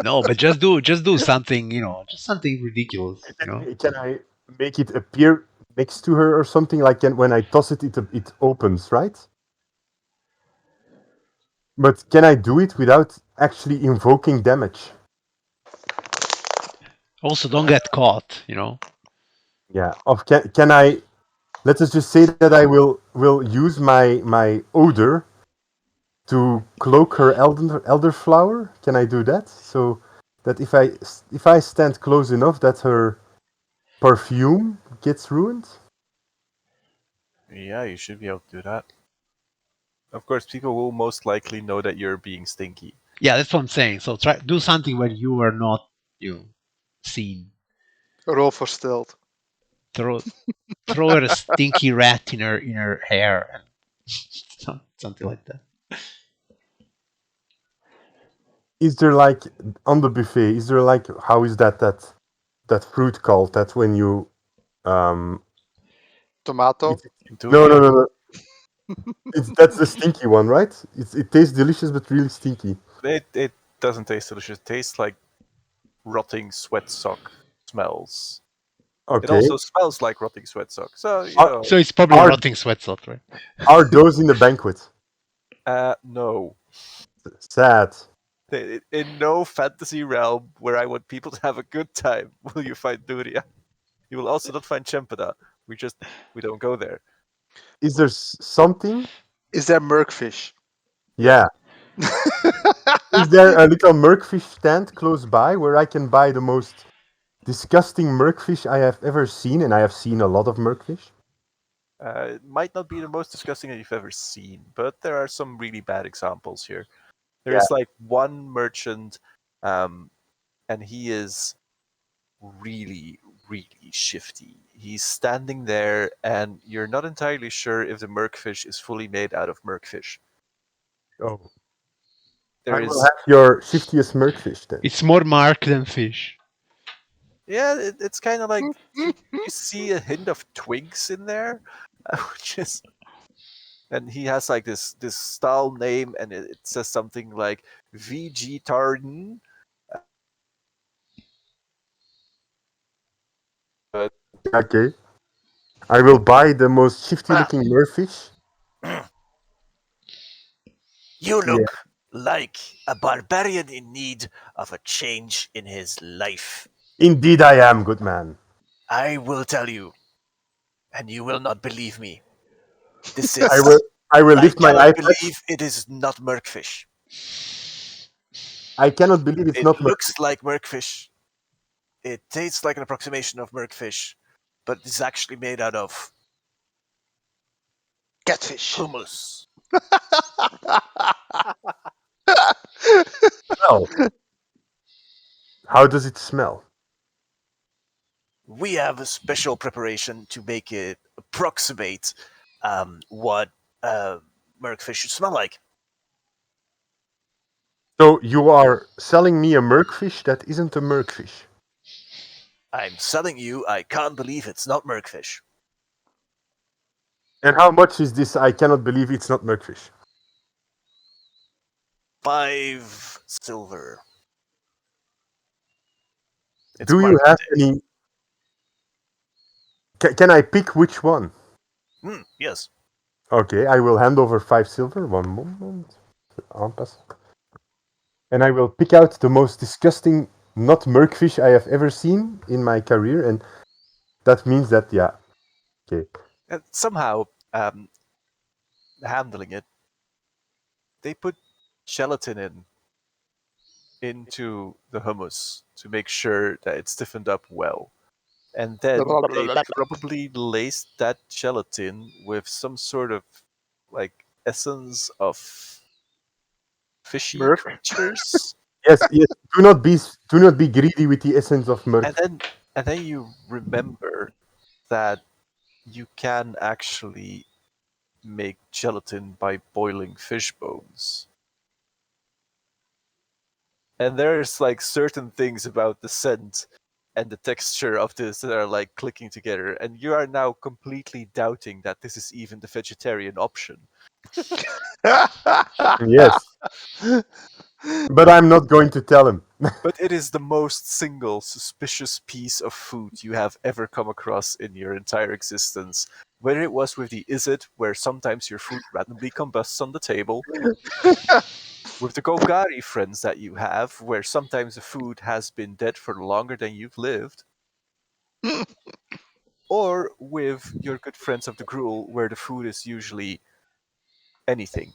No, but just do something, just something ridiculous, Can I make it appear next to her or something? Like when I toss it, it opens, right? But can I do it without actually invoking damage? Also, don't get caught. Yeah. Of can I? Let us just say that I will use my odor to cloak her elderflower. Can I do that? So that if I stand close enough, that her perfume gets ruined. Yeah, you should be able to do that. Of course, people will most likely know that you're being stinky. Yeah, that's what I'm saying. So do something where you are not, seen. Roll for stealth. Throw throw her a stinky rat in her hair and something like that. Is there like on the buffet? Is there like how is that fruit called? That when you um. Tomato. It's, no, no, Durian? no, no. That's the stinky one, right? It tastes delicious but really stinky. It doesn't taste delicious. It tastes like rotting sweat sock smells. It Okay. also smells like rotting sweat sock. So, Are So it's probably a are rotting sweat salt, right? are those in the banquet? no. Sad. In no fantasy realm where I want people to have a good time will you find Duria. You will also not find Chempada. We don't go there. Is there something? Is there merkfish? Yep. Yeah. Is there a little merkfish stand close by where I can buy the most disgusting merkfish I have ever seen? And I have seen a lot of merkfish. It might not be the most disgusting that you've ever seen, but there are some really bad examples here. There Yeah. is like one merchant, um, and he is really, really shifty. He's standing there, and you're not entirely sure if the merkfish is fully made out of merkfish. Oh. There I will is, have your shiftiest merkfish then. It's more mark than fish. yeah, it's kind of like you see a hint of twigs in there, which is, and he has like this style name, and it says something like VG Tarden. Okay. I will buy the most shifty looking merfish. You Yeah. look like a barbarian in need of a change in his life. Indeed, I am, good man. I will tell you, and you will not believe me. This I is. will. I will I lift my cannot eye patch. believe it is not merkfish. I cannot believe it's It not looks like merkfish. It tastes like an approximation of merkfish, but it's actually made out of Catfish. hummus. smell. How does it smell? We have a special preparation to make it approximate what merkfish should smell like. So you are selling me a merkfish that isn't a merkfish. I'm telling you, I can't believe it's not merkfish. And how much is this? I cannot believe it's not merkfish. 5 silver. It's Do you market have day. any? Can I pick which one? Yes. Okay, I will hand over 5 silver. One moment. Aanpassen. And I will pick out the most disgusting not merkfish I have ever seen in my career, and that means that yeah. Okay. And somehow, handling it, they put gelatin into the hummus to make sure that it's stiffened up well. And then they probably laced that gelatin with some sort of like essence of fishy Merc. creatures. Yes, yes. Do not be greedy with the essence of And merk. then you remember that you can actually make gelatin by boiling fish bones. And there's like certain things about the scent and the texture of this that are like clicking together, and you are now completely doubting that this is even the vegetarian option. Yes, but I'm not going to tell him. But it is the most single suspicious piece of food you have ever come across in your entire existence. Whether it was with the is it, where sometimes your food randomly combusts on the table, with the Golgari friends that you have, where sometimes the food has been dead for longer than you've lived, or with your good friends of the Gruel, where the food is usually anything.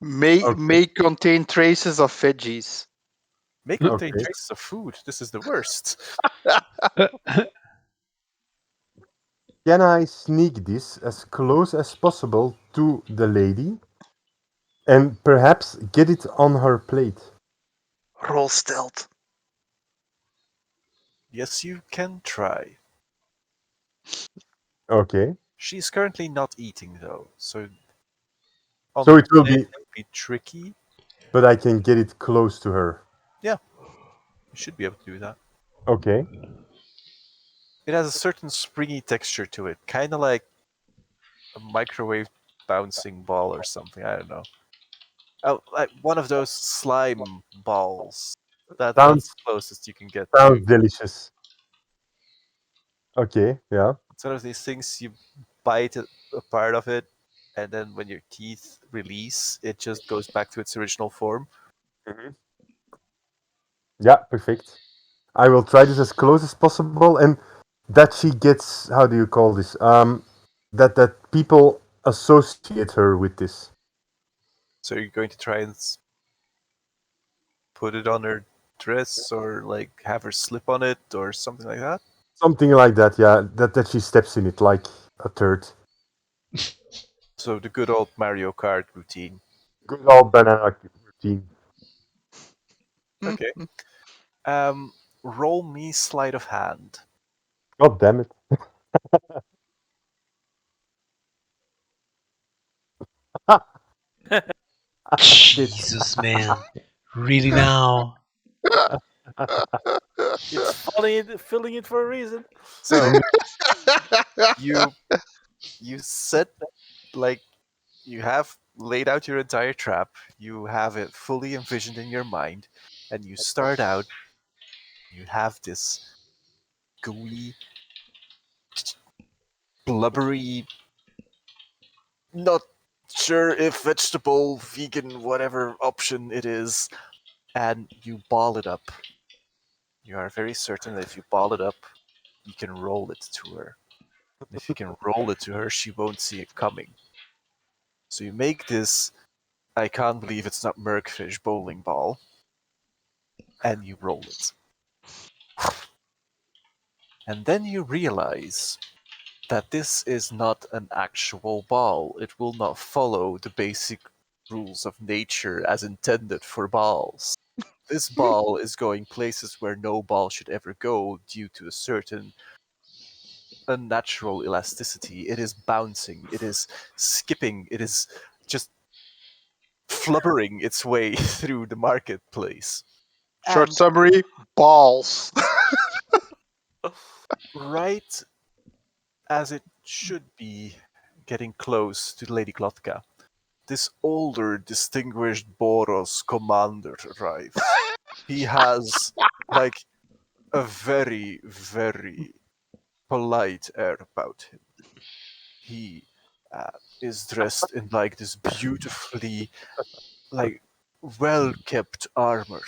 Okay, May contain traces of veggies. May contain okay. traces of food. This is the worst. Can I sneak this as close as possible to the lady and perhaps get it on her plate? Roll stealth. Yes, you can try. Okay, She's currently not eating though, so on so the it will plate be, it would be tricky. but I can get it close to her. Yeah, you should be able to do that. Okay, It has a certain springy texture to it, kind of like a microwave bouncing ball or something. I don't know. Oh, like one of those slime balls. That's sounds the closest you can get to. sounds delicious. Okay, yeah. It's one of these things you bite a part of it, and then when your teeth release, it just goes back to its original form. Mhm. Yeah, perfect. I will try this as close as possible, and that she gets, how do you call this? That people associate her with this. So you're going to try and put it on her dress, or like have her slip on it, or something like that. Something like that, yeah. That she steps in it like a turd. So the good old Mario Kart routine. Good old banana routine. Okay. Um, roll me sleight of hand. God damn it. Shit. Jesus, man. Really now? It's filling it for a reason. So you you set like you have laid out your entire trap. You have it fully envisioned in your mind, and you start out. You have this gooey, blubbery, not sure if vegetable, vegan, whatever option it is, and you ball it up. You are very certain that if you ball it up, you can roll it to her. And if you can roll it to her, she won't see it coming. So you make this, I can't believe it's not Merkfish bowling ball, and you roll it. And then you realize that this is not an actual ball. It will not follow the basic rules of nature as intended for balls. This ball is going places where no ball should ever go due to a certain unnatural elasticity. It is bouncing, it is skipping, it is just flubbering its way through the marketplace. Short And summary: balls. right as it should be getting close to Lady Klotka, this older, distinguished Boros commander arrives. He has, like, a very, very polite air about him. He is dressed in, like, this beautifully, like, well-kept armor,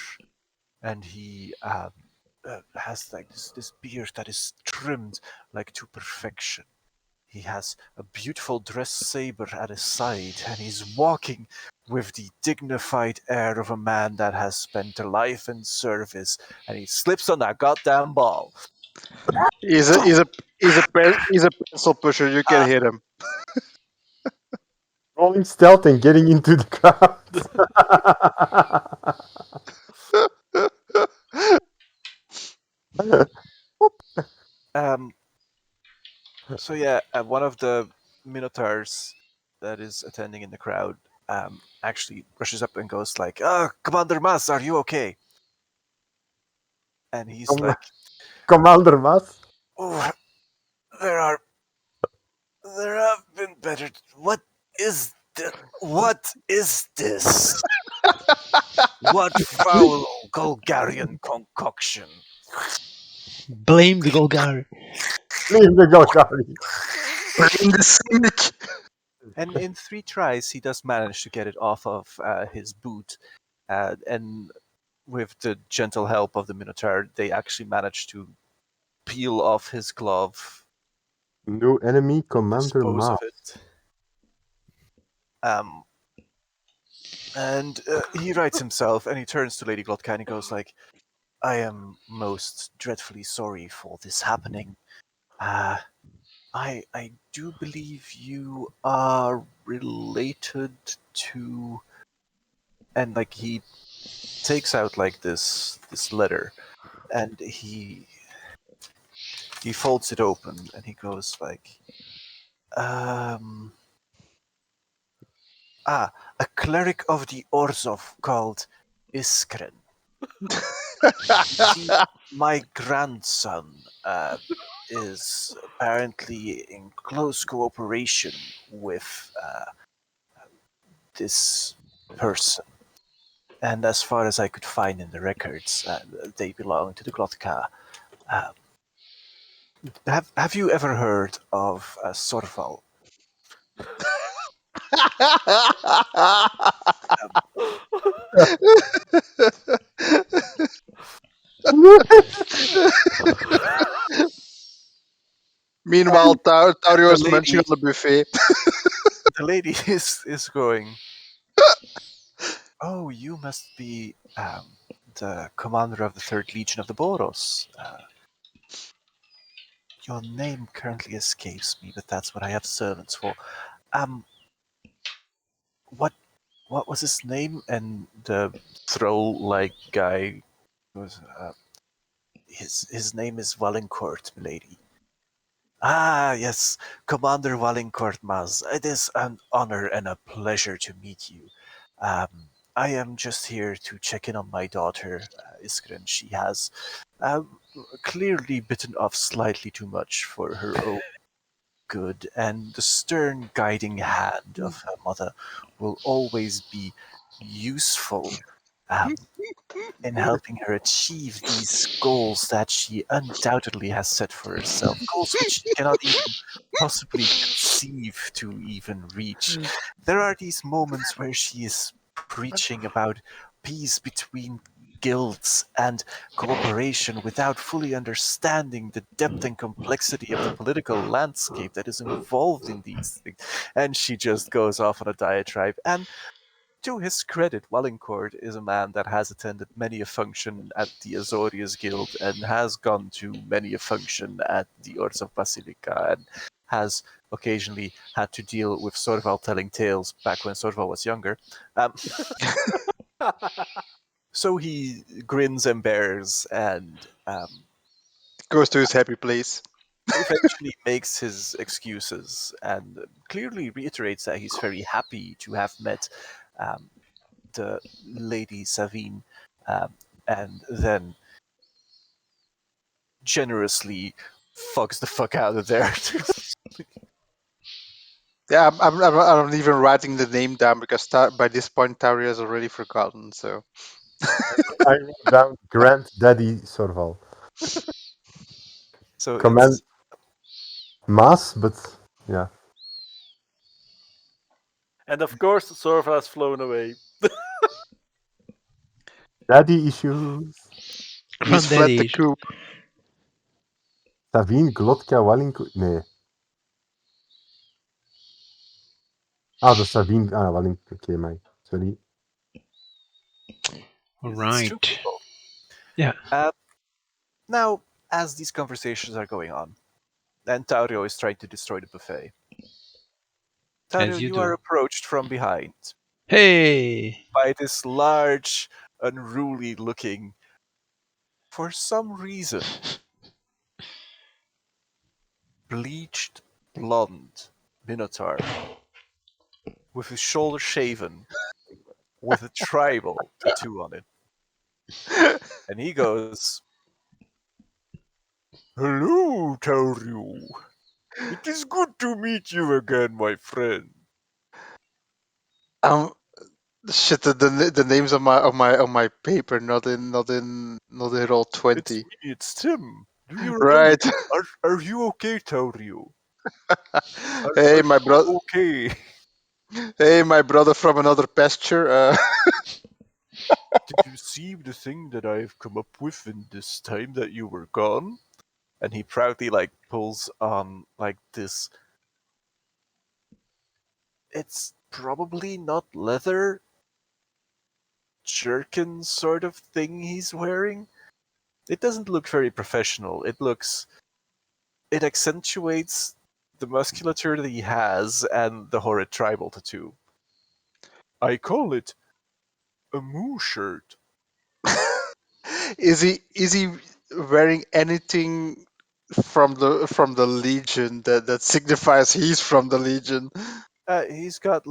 and he has, like, this beard that is trimmed, like, to perfection. He has a beautiful dress saber at his side, and he's walking with the dignified air of a man that has spent a life in service, and he slips on that goddamn ball. He's a pencil pusher. You can hit him. Rolling stealth and getting into the crowd. Um, so yeah, one of the Minotaurs that is attending in the crowd actually rushes up and goes like, Commander Mas, are you okay? And he's like, Commander Mas. oh, there have been better. What is this? What is this? What foul Bulgarian concoction? Blame the Golgari. Leave the Golgari. Blame the cynic. And in 3 tries, he does manage to get it off of his boot. And with the gentle help of the Minotaur, they actually manage to peel off his glove, No enemy, Commander dispose of Mas. it. And he rights himself, and he turns to Lady Glotka and he goes like, I am most dreadfully sorry for this happening. I do believe you are related to, and like he takes out like this letter, and he folds it open, and he goes like, a cleric of the Orzov called Iskren. My grandson is apparently in close cooperation with this person. And as far as I could find in the records, they belong to the Glotka. Have you ever heard of Sorval? Meanwhile, Taurio The is munching lady, on the buffet. the lady is going, oh, you must be the commander of the 3rd Legion of the Boros. Your name currently escapes me, but that's what I have servants for. Um, what was his name? And the troll-like guy was his name is Wallencourt, milady. Ah, yes, Commander Wallencourt Maz. It is an honor and a pleasure to meet you. I am just here to check in on my daughter, Iskren. She has clearly bitten off slightly too much for her own good, and the stern guiding hand of her mother will always be useful um, in helping her achieve these goals that she undoubtedly has set for herself. Goals which she cannot even possibly conceive to even reach. There are these moments where she is preaching about peace between guilds and cooperation without fully understanding the depth and complexity of the political landscape that is involved in these things. And she just goes off on a diatribe. And to his credit, Wellincourt is a man that has attended many a function at the Azorius Guild and has gone to many a function at the Orders of Basilica and has occasionally had to deal with Sorval telling tales back when Sorval was younger. Um, so he grins and bears and Goes to his happy place. eventually makes his excuses and clearly reiterates that he's very happy to have met um, the Lady Savine, um, and then generously fucks the fuck out of there. Yeah, I'm even writing the name down because by this point Tauri has already forgotten. So I wrote down Granddaddy Sorval. So Command it's Maas, but yeah. And of course, Sorva has flown away. Daddy issues. he's fled the Granddaddy. coop. Savine, Glotka, Walinko. Nee. Ah, dat is Savine. Ah, Walinko. Oké, maar. Sorry. All it's two right. people. Yeah. Now, as these conversations are going on, and Taurio is trying to destroy the buffet, Taurio, As you you are do. approached from behind Hey. by this large, unruly-looking, for some reason, bleached blonde minotaur with his shoulder shaven, with a tribal tattoo on it. And he goes, "Hello, Tauryu. It is good to meet you again, my friend. Um, shit. The names on my paper, not in roll It's 20. me, it's Tim. Do you remember? Right. Are you okay, Tauryu? Hey, Are my brother. you okay? Hey, my brother from another pasture. Did you see the thing that I've come up with in this time that you were gone?" And he proudly pulls on this. It's probably not leather jerkin sort of thing he's wearing. It doesn't look very professional. It accentuates the musculature that he has and the horrid tribal tattoo. I call it a moo shirt. Is he wearing anything from the Legion that signifies he's from the Legion? He's got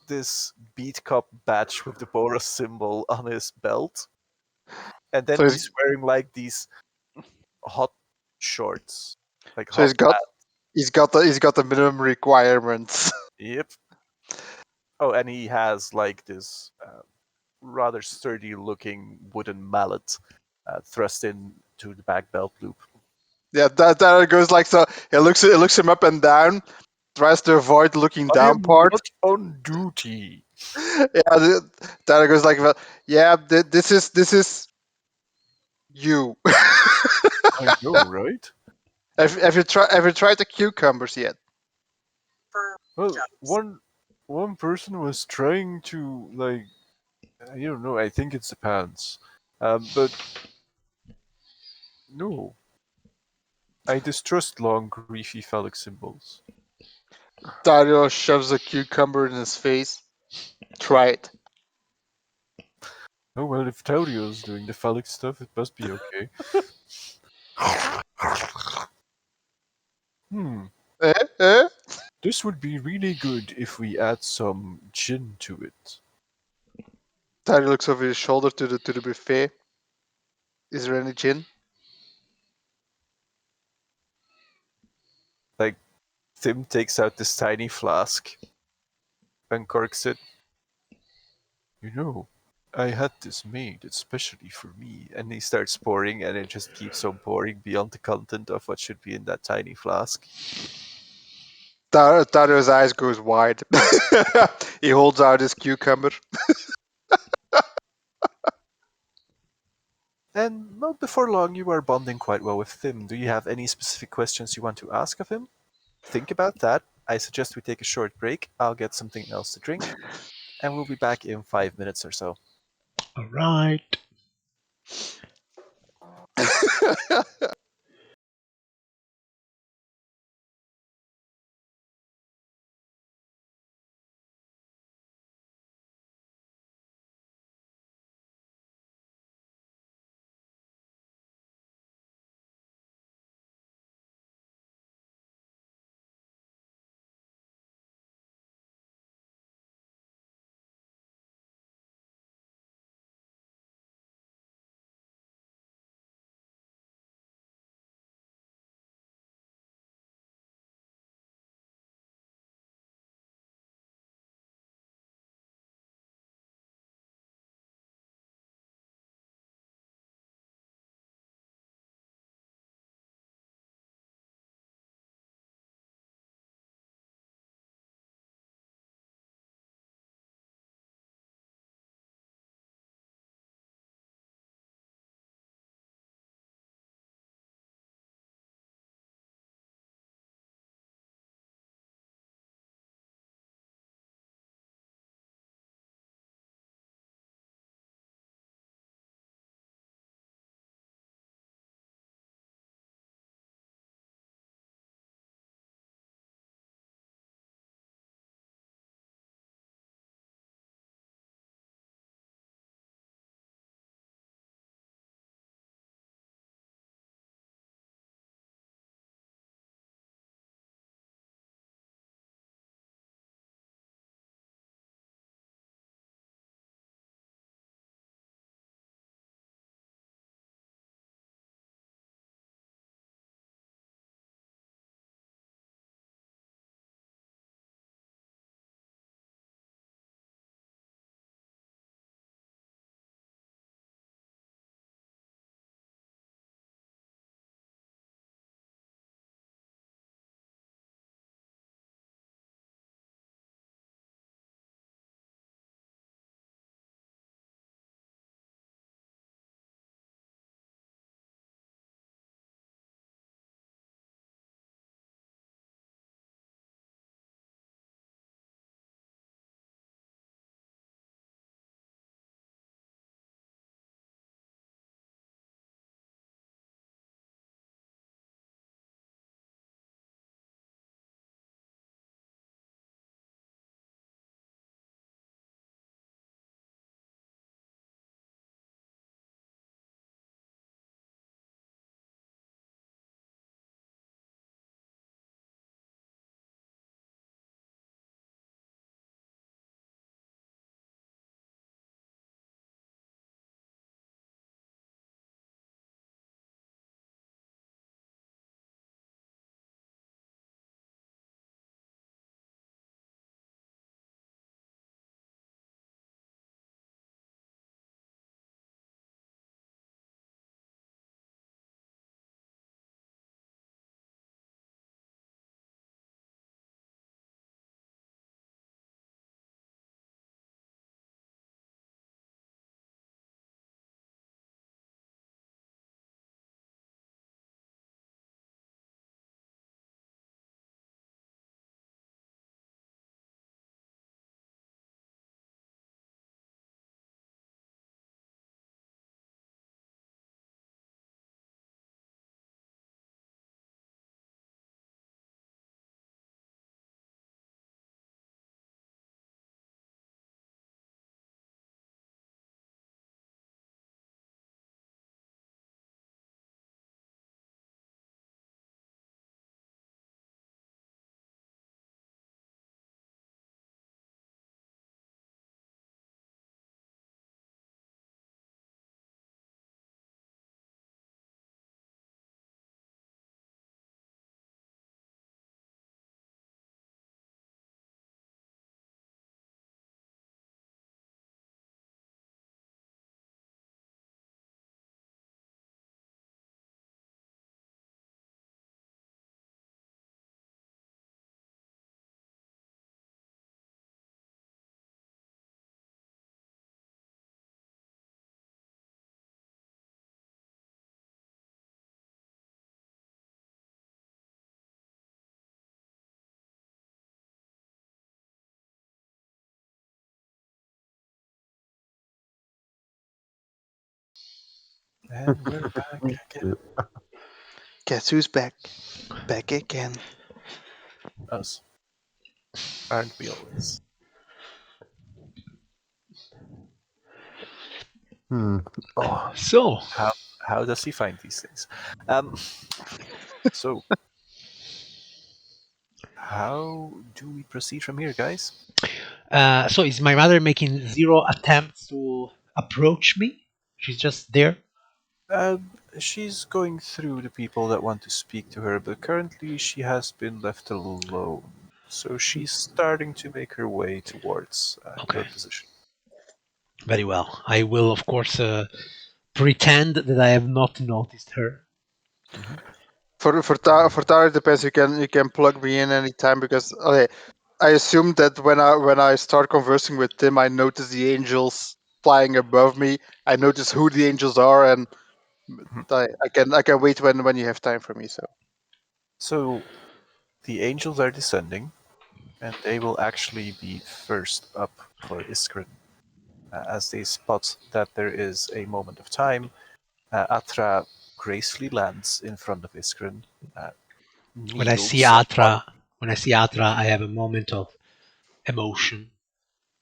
this beat cop badge with the Boros symbol on his belt, and then So he's he's wearing these hot shorts, so hot he's got pants. he's got the minimum requirements. Yep. Oh, and he has this rather sturdy-looking wooden mallet thrust into the back belt loop. Yeah, that goes like so. It looks him up and down, tries to avoid looking I down am part. not on duty. Yeah, that goes like, well, yeah, this is you. I know, right? Have you tried the cucumbers yet? Well, one person was trying to I don't know. I think it's the pants, but no, I distrust long, griefy phallic symbols. Dario shoves a cucumber in his face. Try it. Oh well, if Taurio's doing the phallic stuff, it must be okay. Hmm. Eh? Eh? This would be really good if we add some gin to it. Dario looks over his shoulder to the buffet. Is there any gin? Tim takes out this tiny flask, uncorks it. You know, I had this made especially for me. And he starts pouring, and it just keeps on pouring beyond the content of what should be in that tiny flask. Dario's eyes goes wide. He holds out his cucumber. And well, before long, you are bonding quite well with him. Do you have any specific questions you want to ask of him? Think about that. I suggest we take a short break. I'll get something else to drink, and we'll be back in 5 minutes or so. All right. And we're back again. Guess who's back? Back again. Us. Aren't we always? Oh, So, How does he find these things? Um, so, how do we proceed from here, guys? so is my mother making zero attempts to approach me? She's just there. Uh, she's going through the people that want to speak to her, but currently she has been left alone. So she's starting to make her way towards your Okay, position. very well. I will, of course, pretend that I have not noticed her. Mhm. For Tara, it depends. You can plug me in anytime because okay, I assume that when I start conversing with Tim, I notice the angels flying above me. I notice who the angels are, and I can wait when you have time for me. So So the angels are descending, and they will actually be first up for Iskrin. As they spot that there is a moment of time, Atra gracefully lands in front of Iskrin, When I see kneels upon. Atra, I have a moment of emotion.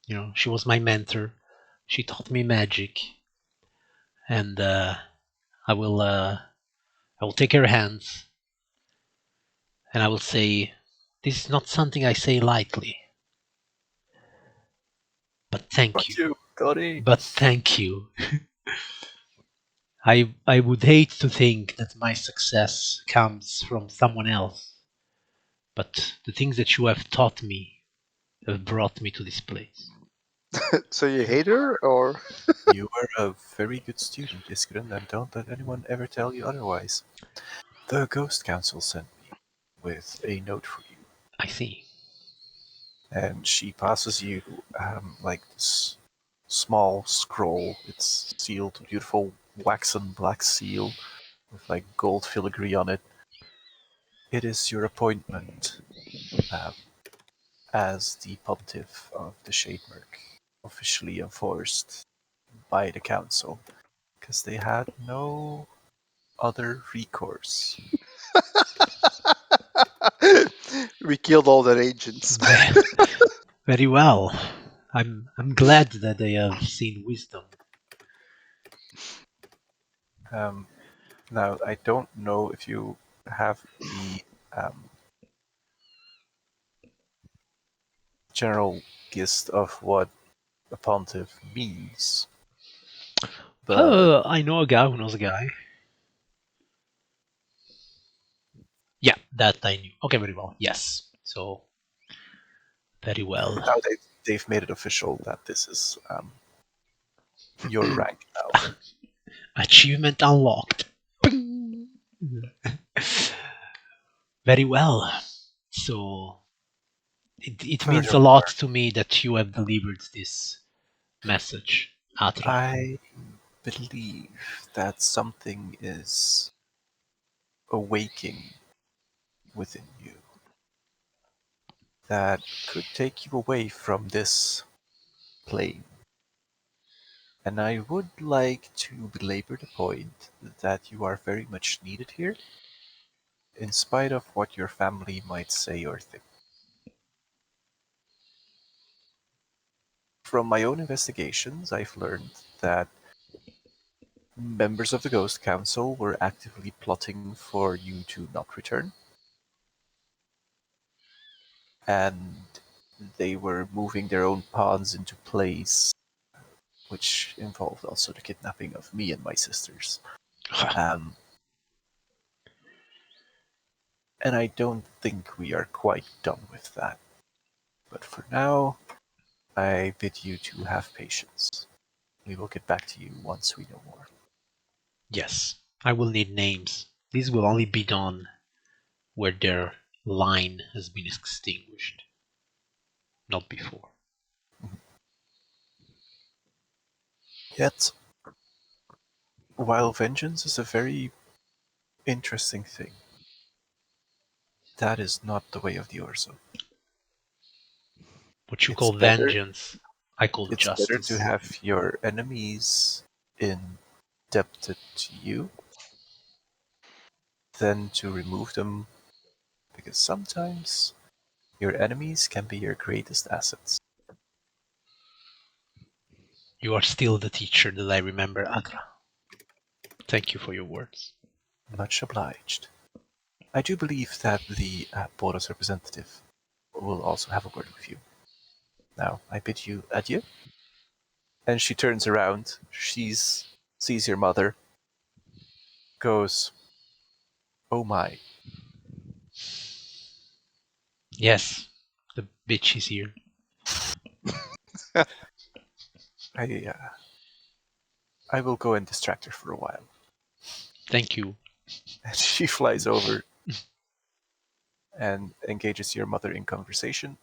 You know, she was my mentor. She taught me magic, and I will take her hands, and I will say, "This is not something I say lightly, but thank Fuck you, you, Cody. but thank you. I would hate to think that my success comes from someone else, but the things that you have taught me have brought me to this place." so you You hate her or You were a very good student, Iskrin, and don't let anyone ever tell you otherwise. The Ghost Council sent me with a note for you, I see. and she passes you like this small scroll. It's sealed, beautiful waxen black seal with like gold filigree on it. It is your appointment um, as the pontiff of the Shademerk, officially enforced by the council, because they had no other recourse. we killed all their agents? Very well. I'm glad that they have seen wisdom. Um, Now, I don't know if you have the um, general gist of what a pontiff means, but I know a guy who knows a guy. Yeah, that I knew. Okay, very well. Yes. So, very well. now they've made it official that this is your rank now. Achievement unlocked. Bing! Very well. So, it means a lot Furthermore, to me that you have delivered this message, Atra. I believe that something is awaking within you that could take you away from this plane. And I would like to belabor the point that you are very much needed here, in spite of what your family might say or think. From my own investigations, I've learned that members of the Ghost Council were actively plotting for you to not return, and they were moving their own pawns into place, which involved also the kidnapping of me and my sisters. Um, and I don't think we are quite done with that. But for now, I bid you to have patience. We will get back to you once we know more. Yes, I will need names. This will only be done where their line has been extinguished, not before. Yet, while vengeance is a very interesting thing, that is not the way of the Orzo. What you It's call better vengeance, I call it's better to justice. have your enemies in indebted to you than to remove them, because sometimes your enemies can be your greatest assets. You are still the teacher that I remember, Agra. Thank you for your words. Much obliged. I do believe that the Boros representative will also have a word with you. Now, I bid you adieu. And she turns around, sees your mother, goes, "Oh my." Yes, the bitch is here. I will go and distract her for a while. Thank you. And she flies over and engages your mother in conversation.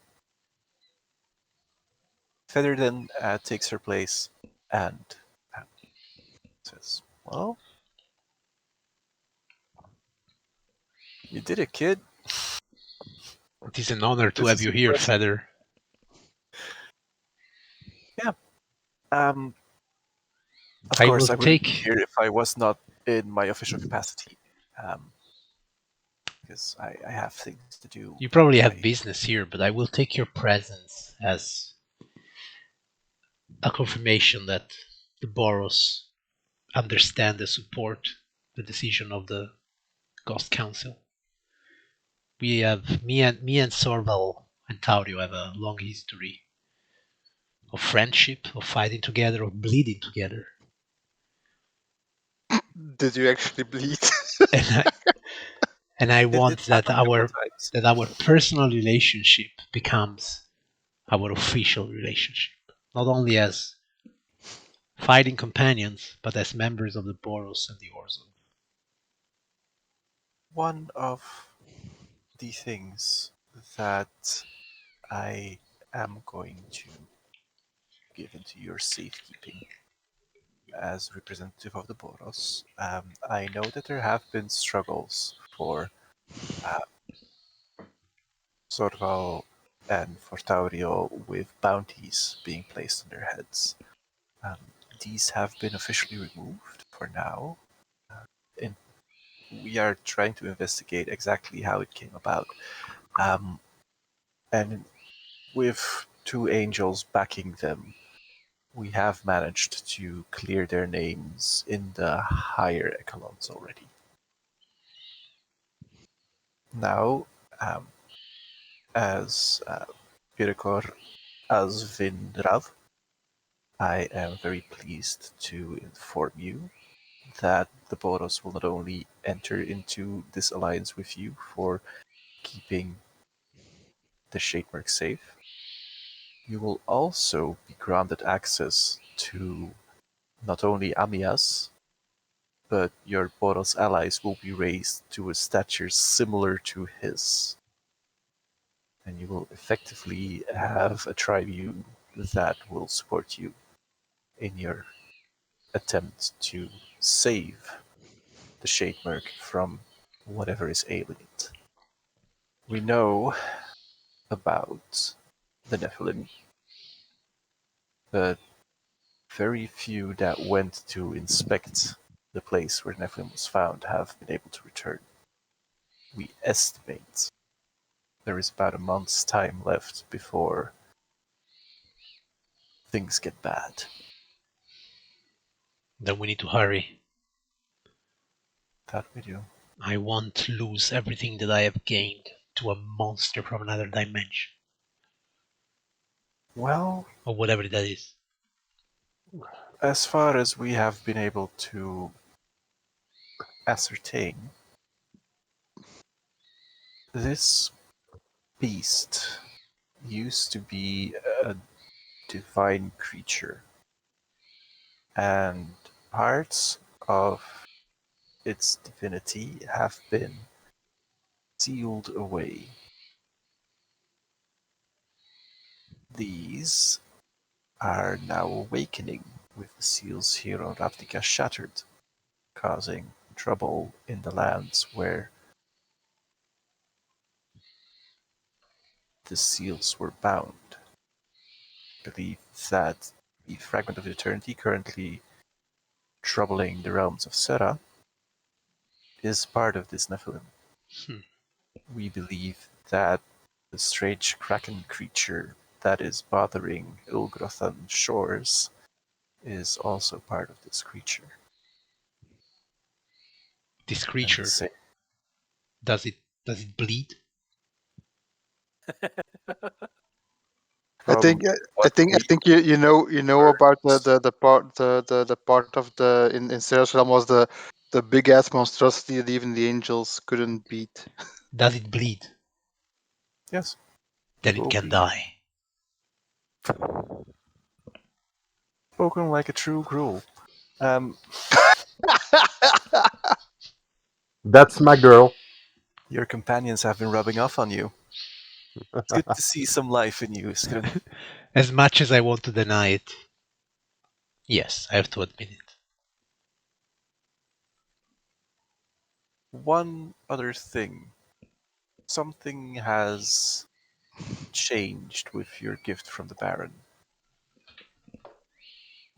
Feather then takes her place and says, "Well, you did it, kid. It is an honor to This have is you here, impressive." Feather. Yeah. Of I will course, I wouldn't be take. here if I was not in my official capacity. Because I have things to do. You probably have I business here, but I will take your presence as a confirmation that the Boros understand and support the decision of the Ghost Council. We have me and Sorval and Taurio have a long history of friendship, of fighting together, of bleeding together. Did you actually bleed? And I want it's that happened a couple of our times. personal relationship becomes our official relationship, not only as fighting companions, but as members of the Boros and the Orzhov. One of the things that I am going to give into your safekeeping as representative of the Boros. I know that there have been struggles for uh, Sorval and for Taurio with bounties being placed on their heads. Um, these have been officially removed for now, and we are trying to investigate exactly how it came about. And with two angels backing them, we have managed to clear their names in the higher echelons already. Now, um, as Pirekor Asvindrav, I am very pleased to inform you that the Boros will not only enter into this alliance with you for keeping the Shademark safe, you will also be granted access to not only Amias, but your Boros allies will be raised to a stature similar to his. And you will effectively have a tribune that will support you in your attempt to save the Shademerk from whatever is ailing it. We know about the Nephilim, but very few that went to inspect the place where Nephilim was found have been able to return. We estimate there is about a month's time left before things get bad. Then we need to hurry. That we do. I won't lose everything that I have gained to a monster from another dimension, Well, or whatever that is. as far as we have been able to ascertain, this beast used to be a divine creature, and parts of its divinity have been sealed away. These are now awakening with the seals here on Ravnica shattered, causing trouble in the lands where the seals were bound. I believe that the Fragment of Eternity currently troubling the realms of Sera is part of this Nephilim. Hmm. We believe that the strange kraken creature that is bothering Ulgrothan shores is also part of this creature. This And the creature, same. does it bleed? I think From what I we think you know heard, about the part the part of the in Sarah's realm was the big ass monstrosity that even the angels couldn't beat. Does it bleed? yes, Then it it will can be die. spoken like a true gruel. Um, That's my girl. your companions have been rubbing off on you. It's good to see some life in you, Iskrin. As much as I want to deny it, yes, I have to admit it. One other thing. Something has changed with your gift from the Baron.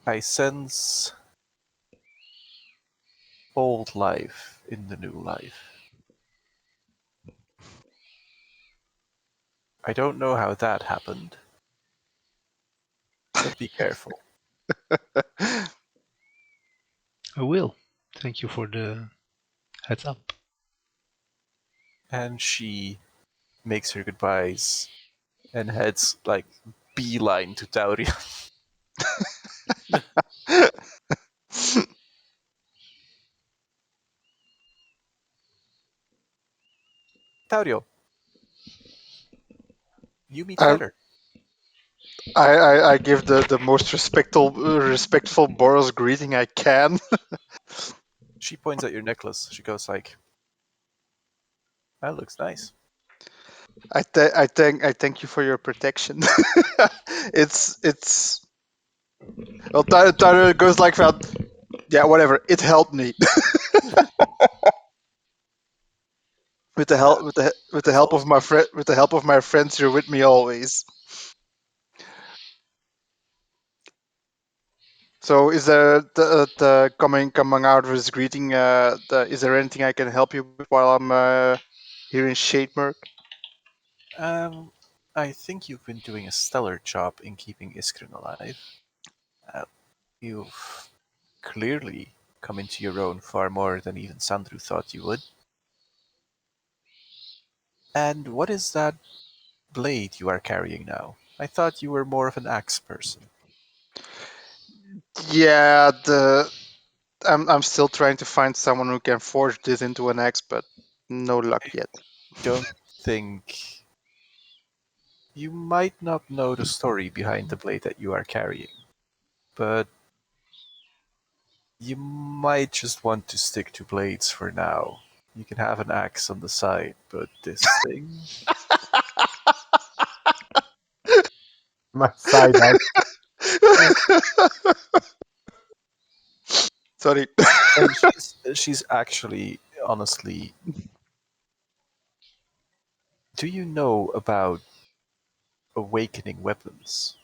I sense old life in the new life. I don't know how that happened, but be careful. I will. Thank you for the heads up. And she makes her goodbyes and heads like beeline to Tauria. Taurio, you meet I, Feller. I give the most respectful Boros greeting I can. She points at your necklace. She goes like, "That looks nice." I thank you for your protection. it's well Tyler goes like that. Yeah, whatever. It helped me Yeah, with the that's help of awesome. my friends. You're with me always. So, is there the coming out of his greeting? Is there anything I can help you with while I'm here in Shademerk? Um, I think you've been doing a stellar job in keeping Iskrin alive. Uh, you've clearly come into your own far more than even Sandru thought you would. And what is that blade you are carrying now? I thought you were more of an axe person. Yeah, I'm still trying to find someone who can forge this into an axe, but no luck yet. Don't think you might not know the story behind the blade that you are carrying, but you might just want to stick to blades for now. You can have an axe on the side, but this thing. My side eye. Sorry. And she's actually honestly. Do you know about awakening weapons?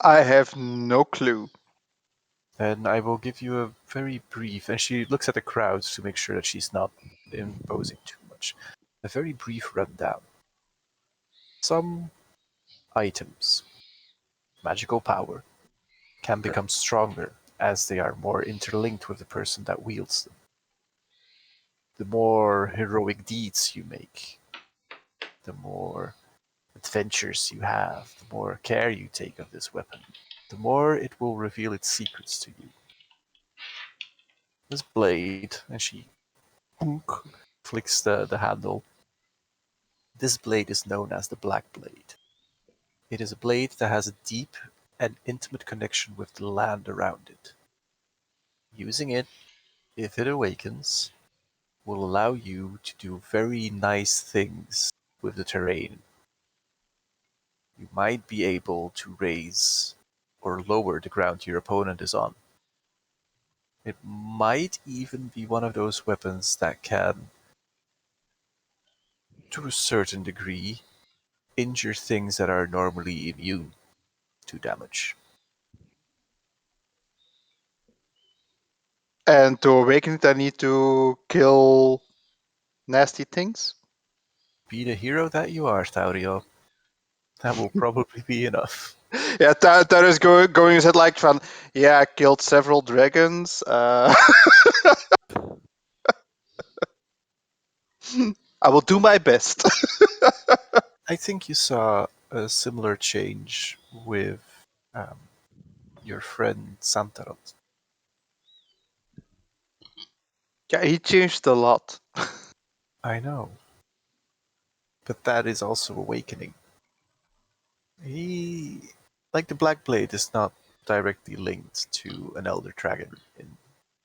I have no clue. Then I will give you a very brief. And she looks at the crowds to make sure that she's not imposing too much. A very brief rundown. Some items, magical power, can become stronger as they are more interlinked with the person that wields them. The more heroic deeds you make, the more adventures you have, the more care you take of this weapon, the more it will reveal its secrets to you. This blade, and she flicks the handle. This blade is known as the Black Blade. It is a blade that has a deep and intimate connection with the land around it. Using it, if it awakens, will allow you to do very nice things with the terrain. You might be able to raise or lower the ground your opponent is on. It might even be one of those weapons that can, to a certain degree, injure things that are normally immune to damage. And to awaken it, I need to kill nasty things. Be the hero that you are, Taurio. That will probably be enough. Yeah, Tyrus going his head like van. Yeah, I killed several dragons. I will do my best. I think you saw a similar change with um, your friend Santarot. Yeah, he changed a lot. I know. But that is also awakening. He, like the Black Blade, is not directly linked to an Elder Dragon in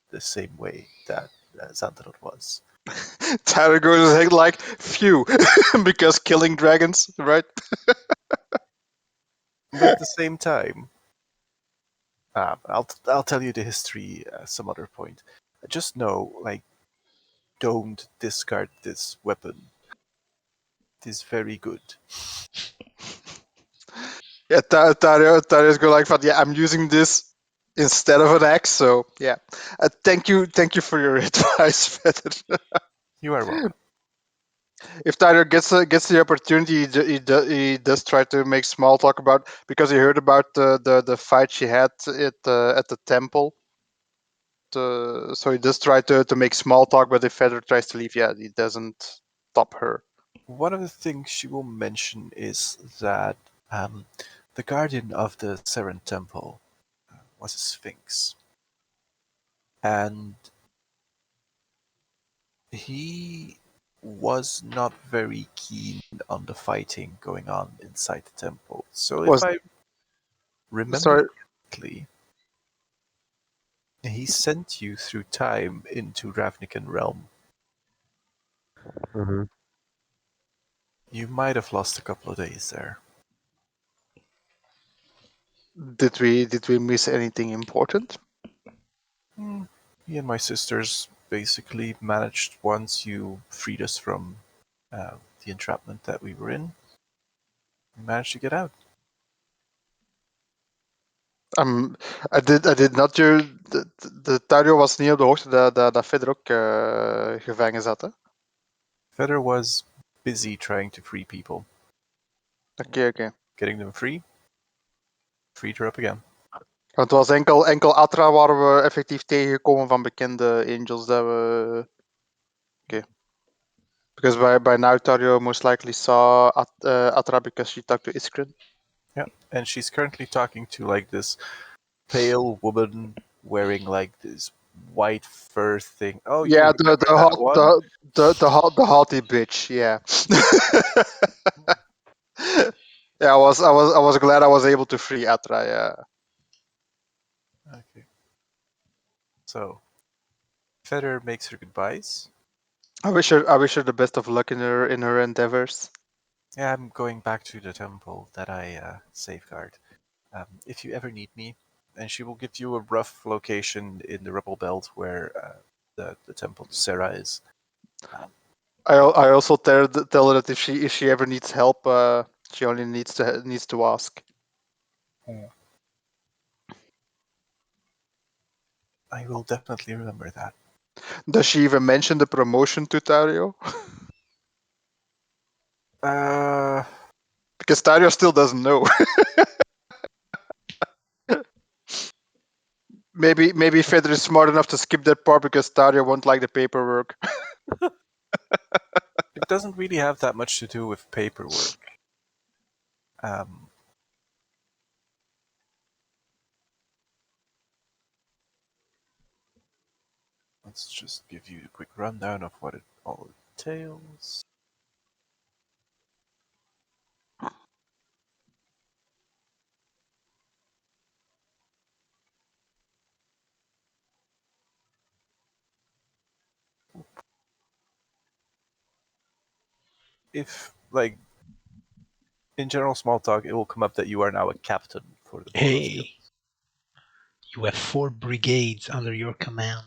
the same way that Santarot was. Tyler goes his head like, phew, because killing dragons, right? But at the same time, I'll tell you the history some other point. Just know, like, don't discard this weapon. It is very good. Yeah, Tyrus go like, yeah, I'm using this instead of an axe. So yeah, thank you for your advice, Feder. You are welcome. If Tyler gets the opportunity, he does try to make small talk about, because he heard about the fight she had at the temple. So he does try to make small talk, but if Feder tries to leave, yeah, he doesn't stop her. One of the things she will mention is that the guardian of the Seren Temple was a sphinx. And he was not very keen on the fighting going on inside the temple. So if Was I remember sorry, correctly, he sent you through time into Ravnican realm. Hmm. You might have lost a couple of days there. did we miss anything important? Me and my sisters basically managed, once you freed us from the entrapment that we were in, we managed to get out. I did not hear. De Tario was niet op de hoogte dat Feder ook gevangen zat. Hè? Feder was busy trying to free people. Oké. Getting them free, freed her up again. Want het was enkel Atra waar we effectief tegengekomen van bekende angels dat we. Oké. Because by now Tario most likely saw Atra because she talked to Iskrin. Yeah, and she's currently talking to like this pale woman wearing like this white fur thing. Oh, you Yeah, remember that one? the haughty bitch. Yeah. Yeah, I was glad I was able to free Atra. Yeah. Okay. So, Feder makes her goodbyes. I wish her the best of luck in her endeavors. Yeah, I'm going back to the temple that I safeguard. If you ever need me, and she will give you a rough location in the Rebel Belt where the temple to Sarah is. I also tell her that if she ever needs help, she only needs to ask. I will definitely remember that. Does she even mention the promotion to Tario? Because Tario still doesn't know. Maybe Feder is smart enough to skip that part because Tario won't like the paperwork. It doesn't really have that much to do with paperwork. Let's just give you a quick rundown of what it all entails. If, like, in general small talk, it will come up that you are now a captain for the Boros Guild. Hey, you have 4 brigades under your command.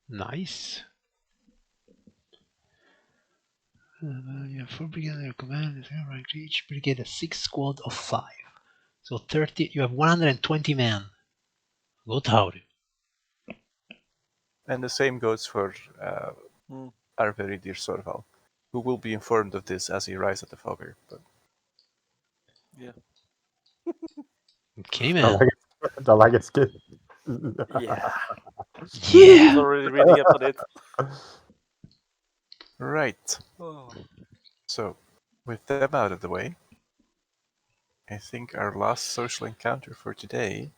Nice. You have 4 brigades under your command. Each brigade has 6 squad of 5. So 30. You have 120 men. Good, Howdy. And the same goes for Hmm. our very dear Sorval, who will be informed of this as he arrives at the Fogger. But Yeah. Okay, The man. Laggett kid. Yeah. He's Yeah. already reading up on it. right. Oh. So, with them out of the way, I think our last social encounter for today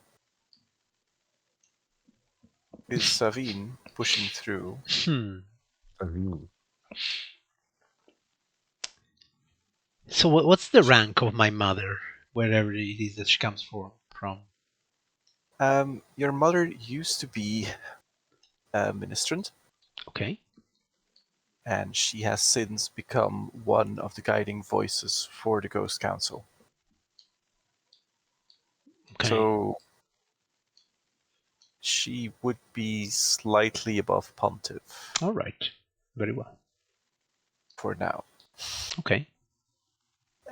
is Savine pushing through. Hmm. Ravine. So what's the rank of my mother, wherever it is that she comes from? Your mother used to be a ministrant, Okay. and she has since become one of the guiding voices for the Ghost Council. Okay. So she would be slightly above Pontiff All right. Very well. for now. Okay.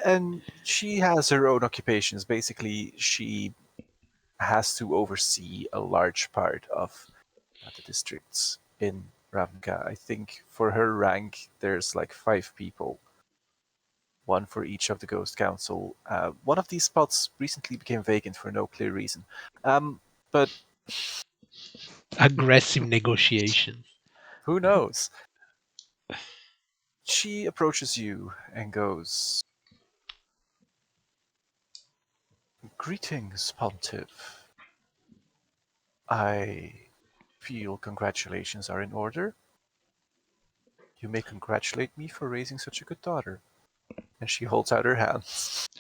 And she has her own occupations. Basically, she has to oversee a large part of the districts in Ravnica. I think for her rank, there's like 5 people, one for each of the Ghost Council. One of these spots recently became vacant for no clear reason. But Aggressive negotiations. who knows? She approaches you and goes, "Greetings, Pontiff. I feel congratulations are in order. You may congratulate me for raising such a good daughter." And she holds out her hand.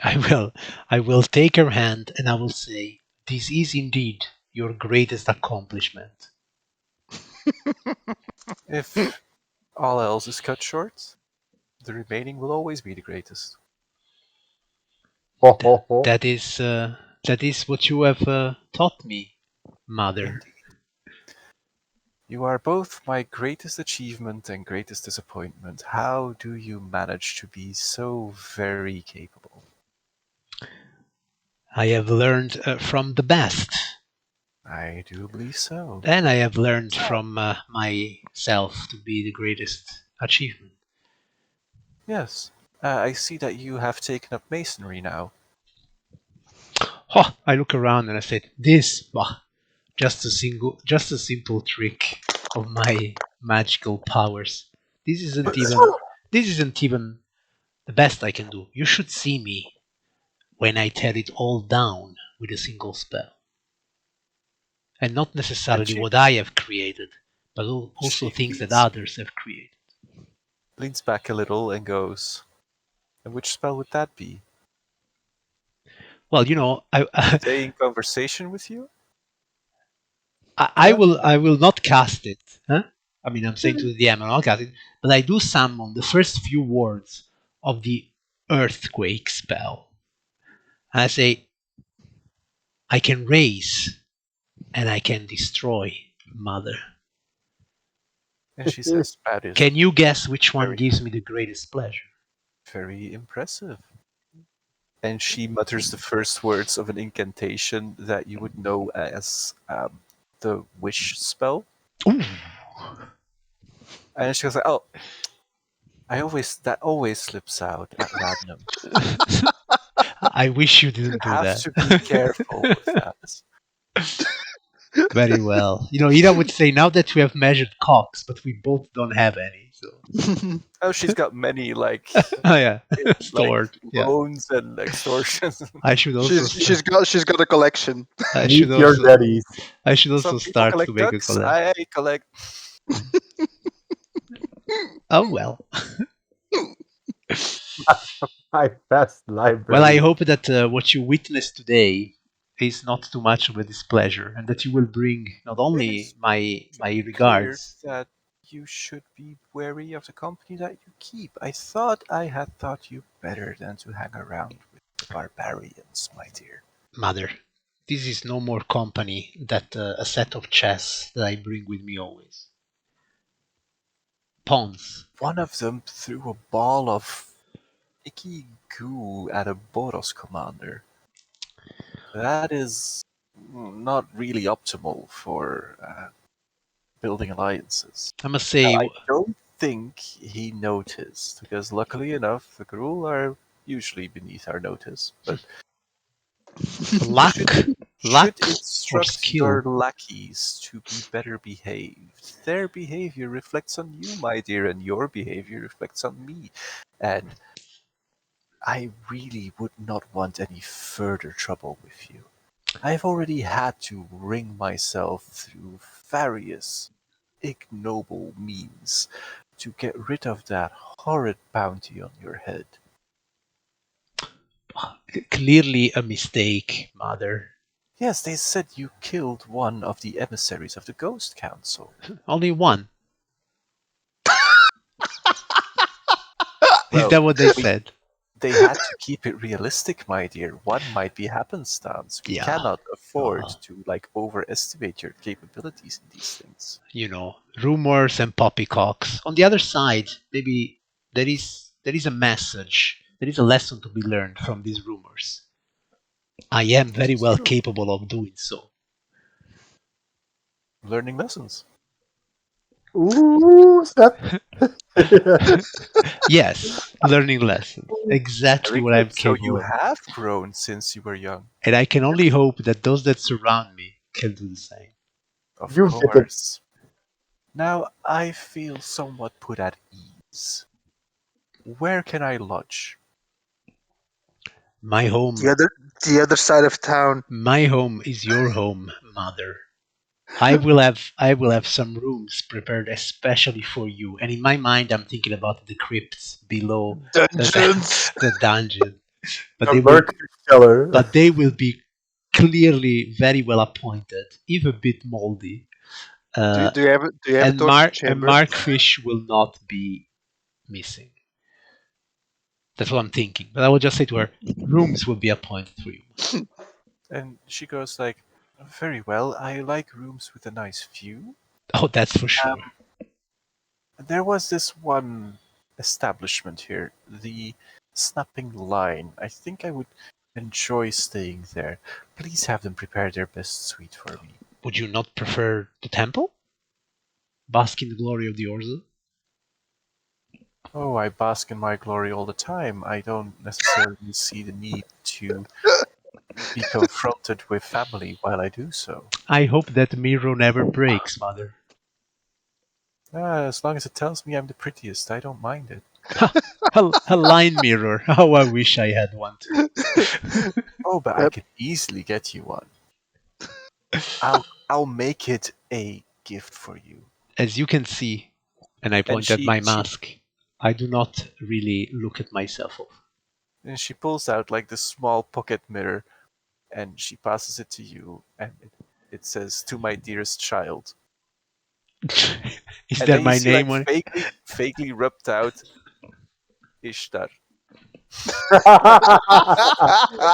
I will take her hand and I will say, "This is indeed your greatest accomplishment." If all else is cut short, the remaining will always be the greatest. Ho, Th- ho, ho. that is what you have taught me, mother. Indeed. You are both my greatest achievement and greatest disappointment. How do you manage to be so very capable? I have learned from the best, I do believe so. and I have learned from myself to be the greatest achievement. Yes. I see that you have taken up masonry now. Oh, I look around and I said, "This, bah, just a simple trick of my magical powers. This isn't even, this isn't even the best I can do. You should see me when I tear it all down with a single spell, and not And necessarily what I have created, but also she things that leans, others have created." leans back a little and goes, "And which spell would that be? Well, you know, Stay in conversation with you?" I I will not cast it. Huh? I mean, I'm saying to the DM, I'll not cast it, but I do summon the first few words of the earthquake spell. And I say, "I can raise and I can destroy, mother. And she says, "That is Can you guess which one very, gives me the greatest pleasure?" very impressive." And she mutters the first words of an incantation that you would know as the wish spell. Ooh. And she goes like, "Oh, that always slips out at random. I wish you You didn't do have that. to be careful with that." Very well. You know, Ira would say, "Now that we have measured cocks, but we both don't have any." So, Oh, she's got many oh yeah, like stored. Yeah, bones and extortions. I should also. she's got a collection. I should Meet your also. daddies. I should Some also people start to collect make a ducks. collection. I collect. Oh well. My best Well, I library. hope that what you witnessed today is not too much of a displeasure, and that you will bring not It only is my pretty clear regards. that you should be wary of the company that you keep. I thought I had taught you better than to hang around with the barbarians, my dear. Mother, this is no more company that a set of chess that I bring with me always. Pawns. One of them threw a ball of icky goo at a Boros commander. That is not really optimal for building alliances. I must Now, say, I don't think he noticed, because luckily enough, the Gruul are usually beneath our notice, but should, luck, should luck or instruct your skill. lackeys to be better behaved. Their behavior reflects on you, my dear, and your behavior reflects on me. And I really would not want any further trouble with you. I've already had to wring myself through various ignoble means to get rid of that horrid bounty on your head. Clearly a mistake, mother. Yes, they said you killed one of the emissaries of the Ghost Council. Only one. Is Well, that what they we said? they had to keep it realistic, my dear. One might be happenstance. We Yeah. cannot afford Uh, to overestimate your capabilities in these things. Rumors and poppycocks. On the other side, maybe there is a message. There is a lesson to be learned from these rumors. I am This very is well true. capable of doing so. Learning lessons. Ooh, snap. Yes, learning lessons. Exactly Very what I'm good. So you capable of. have grown since you were young. And I can only hope that those that surround me can do the same. Of You get it. course. Now I feel somewhat put at ease. Where can I lodge? My home, the other the other side of town. my home is your home, mother. I will have some rooms prepared especially for you. And in my mind, I'm thinking about the crypts below the, Dungeons. the dungeon. But A they will, dark cellar. but they will be clearly very well appointed, if a bit moldy. Do, Uh, do you have a and torture And chamber? Mark Fish will not be missing. That's what I'm thinking. But I will just say to her, rooms will be appointed for you. And she goes like, very well, I like rooms with a nice view. Oh, that's for sure. There was this one establishment here, the Snapping Line. I think I would enjoy staying there. Please have them prepare their best suite for me. Would you not prefer the temple? Bask in the glory of the Orza? Oh, I bask in my glory all the time. I don't necessarily see the need to be confronted with family while I do so. I hope that mirror never breaks, mother. As long as it tells me I'm the prettiest, I don't mind it. A line mirror. How I wish I had one too. Oh, but I can easily get you one. I'll make it a gift for you. As you can see, and I And point at my mask, I do not really look at myself. she pulls out like this small pocket mirror, and she passes it to you, and it says, "To my dearest child." Is And that then you my see like name on it? vaguely rubbed out Ishtar.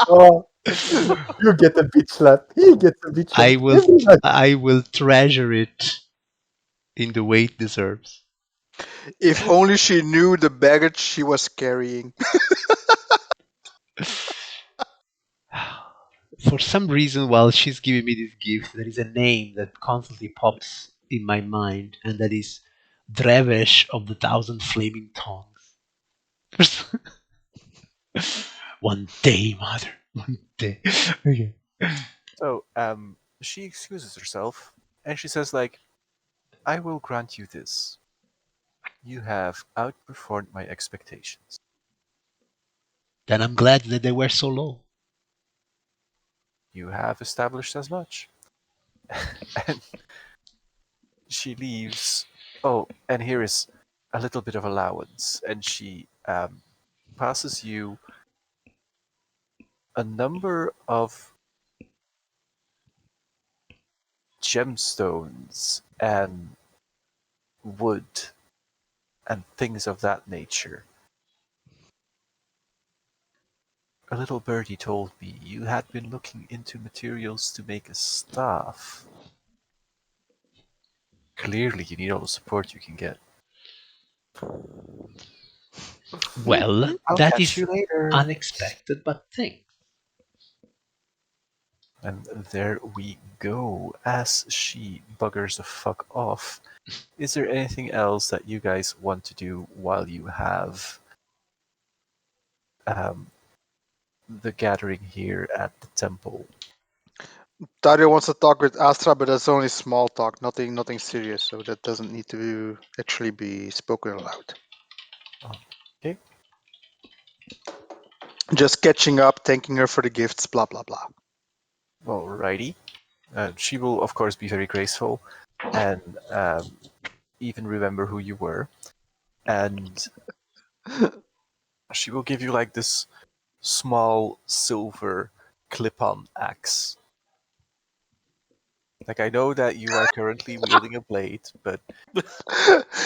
Oh, you get a bitch slap. He gets a bitch slap. I will Everybody. I will treasure it in the way it deserves. If only she knew the baggage she was carrying. For some reason, while she's giving me this gift, there is a name that constantly pops in my mind, and that is Drevesh of the Thousand Flaming Tongues. One day, mother. One day. Okay. So she excuses herself, and she says like, "I will grant you this. You have outperformed my expectations. Then I'm glad that they were so low. You have established as much." And she leaves. Oh, and here is a little bit of allowance, and she passes you a number of gemstones and wood and things of that nature. A little birdie told me you had been looking into materials to make a staff. Clearly, you need all the support you can get. Well, I'll that catch is you later. unexpected, but thanks. And there we go. As she buggers the fuck off, is there anything else that you guys want to do while you have um, the gathering here at the temple? Dario wants to talk with Astra, but that's only small talk, nothing serious. So that doesn't need to actually be spoken aloud. Okay. Just catching up, thanking her for the gifts, blah blah blah. Alrighty. She will, of course, be very graceful and even remember who you were. And she will give you like this small silver clip-on axe. Like, I know that you are currently wielding a blade, but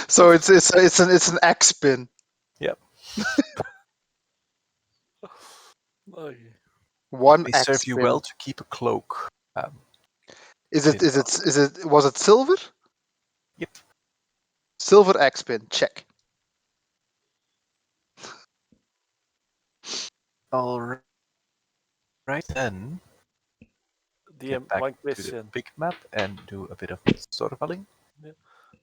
So it's an X pin. yeah, Okay. One they X serve you pin. well to keep a cloak. Is it was it silver? Yep. Silver X pin, check. All right then. DM, Get back one to the question. big map and do a bit of storytelling.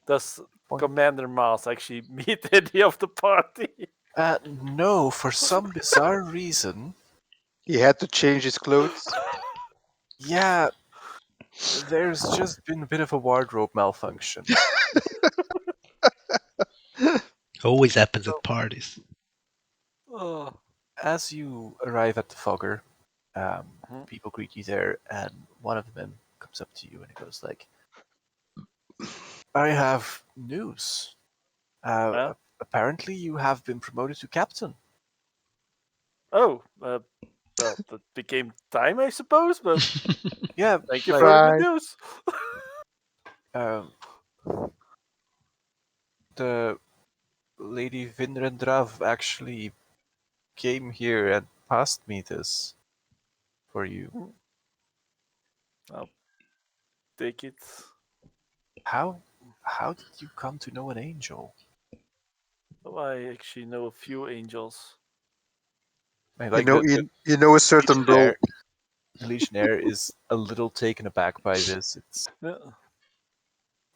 Does Point. Commander Mars actually meet any of the party? No, for some bizarre reason. He had to change his clothes. Yeah, there's just been a bit of a wardrobe malfunction. Always happens at parties. Oh. As you arrive at the Fogger, Mhm. people greet you there, and one of the men comes up to you and he goes like, "I have news. Huh? Apparently, you have been promoted to captain." Oh, well, that became time, I suppose, but Yeah, thank you like for the good Right. news. um, the Lady Vinrendrav actually came here and passed me this for you. I'll take it. How how did you come to know an angel? Oh, I actually know a few angels. I mean, You like know, you know a certain role. The Legionnaire is a little taken aback by this. Yeah,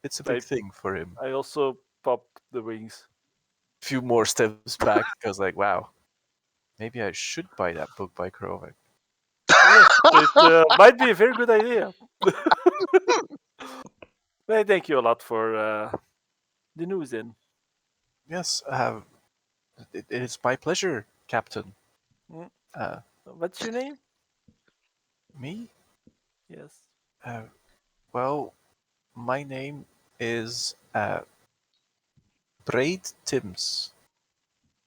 It's a big I thing for him. I also popped the wings. A few more steps back, because like, wow, maybe I should buy that book by Krovik. Yes, it might be a very good idea. Well, thank you a lot for the news. Then Yes, it is my pleasure, Captain. Mm. Uh, What's your name? Me? Yes. Uh, well, my name is Braid Timms.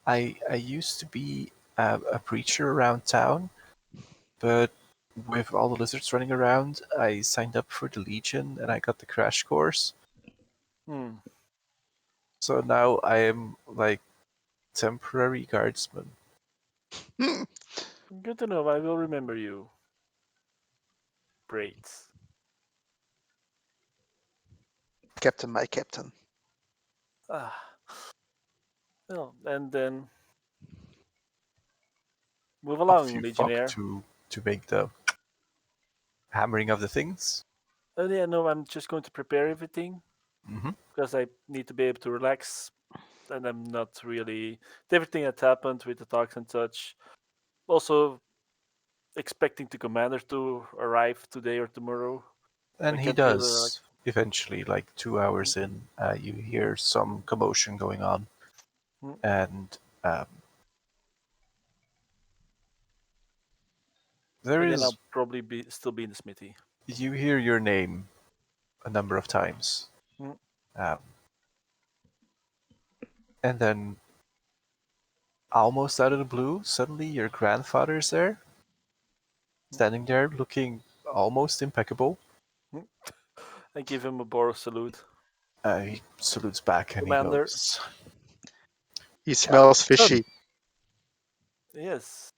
I used to be a preacher around town, but with all the lizards running around, I signed up for the Legion and I got the crash course. Hmm. So now I am like temporary guardsman. Good to know. I will remember you. Braids. Captain, my captain. Ah. Well, and then move Off along, you fuck Legionnaire. to make the hammering of the things. Oh yeah, no, I'm just going to prepare everything Mm-hmm. because I need to be able to relax, and I'm not really everything that happened with the talks and such. Also, expecting the commander to arrive today or tomorrow. I And he can't really relax. does eventually, like 2 hours in, you hear some commotion going on, Mm. and um, there And then is I'll probably be still be in the smithy. you hear your name a number of times, Mm. um, and then almost out of the blue, suddenly your grandfather's there, standing there looking almost impeccable. Mm. I give him a Boros salute. He salutes back and he Commander. goes, He smells "Captain, fishy. Yes.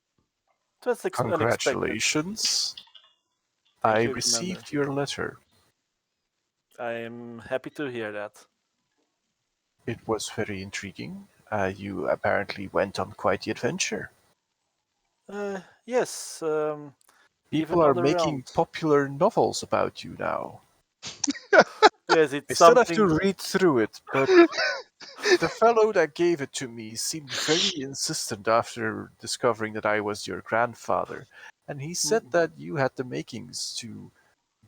That's unexpected. congratulations! Thank I you, Commander. received your letter. I am happy to hear that. It was very intriguing. You apparently went on quite the adventure." Yes. People even are other making realms. popular novels about you now. Yes, it's I still have to something. read through it, but the fellow that gave it to me seemed very insistent after discovering that I was your grandfather, and he said Mm, that you had the makings to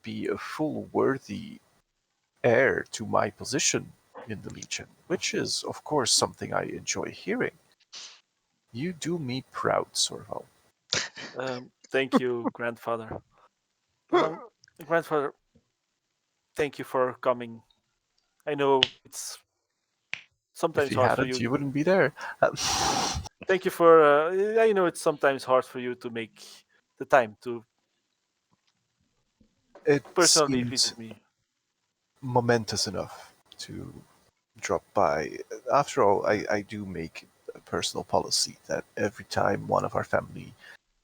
be a full worthy heir to my position in the Legion, which is, of course, something I enjoy hearing. You do me proud, Sorval. thank you, grandfather. Um, grandfather, thank you for coming. I know it's If sometimes he hard for hadn't, you. you wouldn't be there. Thank you for. I know it's sometimes hard for you to make the time to It personally seemed visit me. momentous enough to drop by. After all, I do make a personal policy that every time one of our family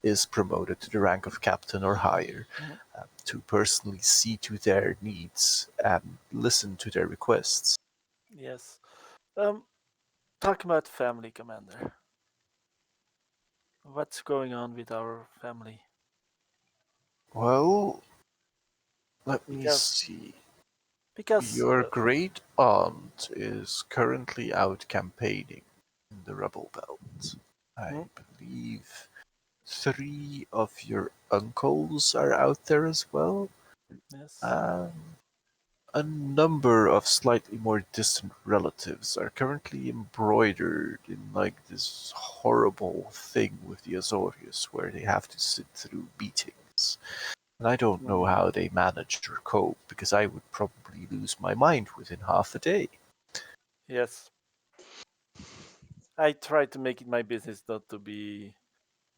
is promoted to the rank of captain or higher, Mhm. to personally see to their needs and listen to their requests. Yes. Um, talking about family, Commander. What's going on with our family? Well, let me Because see. because Your great aunt is currently out campaigning in the Rebel Belt. I hmm, believe three of your uncles are out there as well. yes. Um, a number of slightly more distant relatives are currently embroidered in like this horrible thing with the Azorius where they have to sit through beatings. And I don't know Mm, how they manage or cope because I would probably lose my mind within half a day. yes. I try to make it my business not to be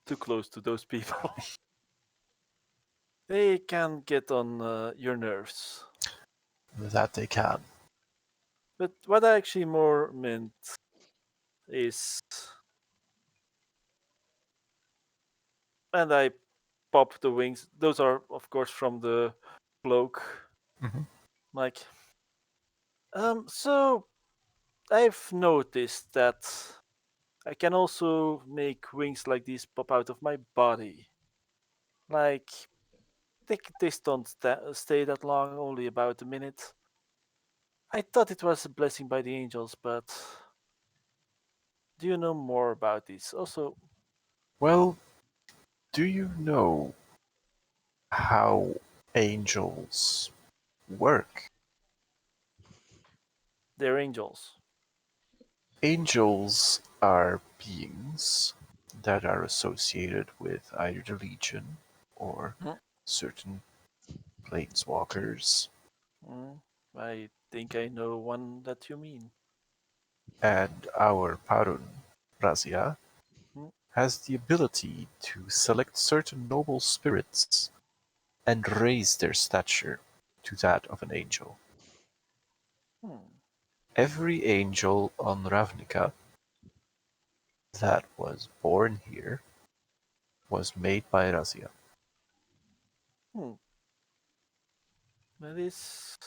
too close to those people. They can get on your nerves. That they can. But what I actually more meant is, and I pop the wings. Those are, of course, from the cloak. Mhm. Like, so I've noticed that I can also make wings like these pop out of my body. Like, they don't stay that long, only about a minute. I thought it was a blessing by the angels, but do you know more about this? Also, Well, do you know how angels work? they're angels. Angels are beings that are associated with either the Legion or Hmm? certain planeswalkers, Mm, I think I know one that you mean. and our Parun, Razia, Hmm? has the ability to select certain noble spirits and raise their stature to that of an angel. Hmm. Every angel on Ravnica that was born here was made by Razia. Hmm. That is.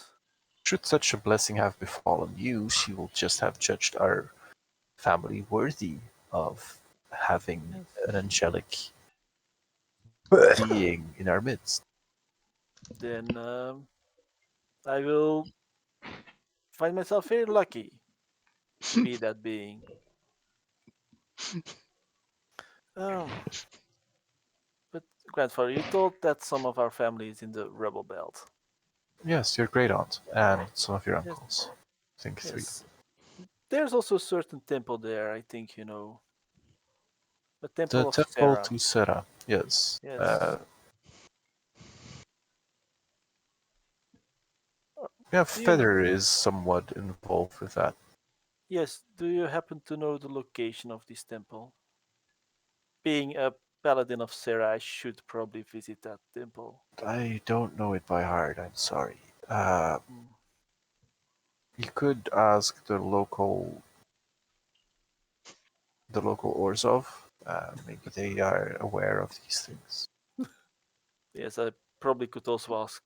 Should such a blessing have befallen you, she will just have judged our family worthy of having Yes. an angelic being in our midst. Then I will find myself very lucky to be that being. Um, but grandfather, you told that some of our family is in the rebel belt. Yes, your great aunt and some of your Yes. uncles. I think three. Yes. There's also a certain temple there. I think you know the The temple of temple Sarah. to Sera, yes. Yes. Uh, Yeah, Do you? Feather is somewhat involved with that. Yes. Do you happen to know the location of this temple? Being a paladin of Sarah, I should probably visit that temple. I don't know it by heart, I'm sorry. Uh, Hmm. you could ask the local Orzov. Maybe they are aware of these things. Yes, I probably could also ask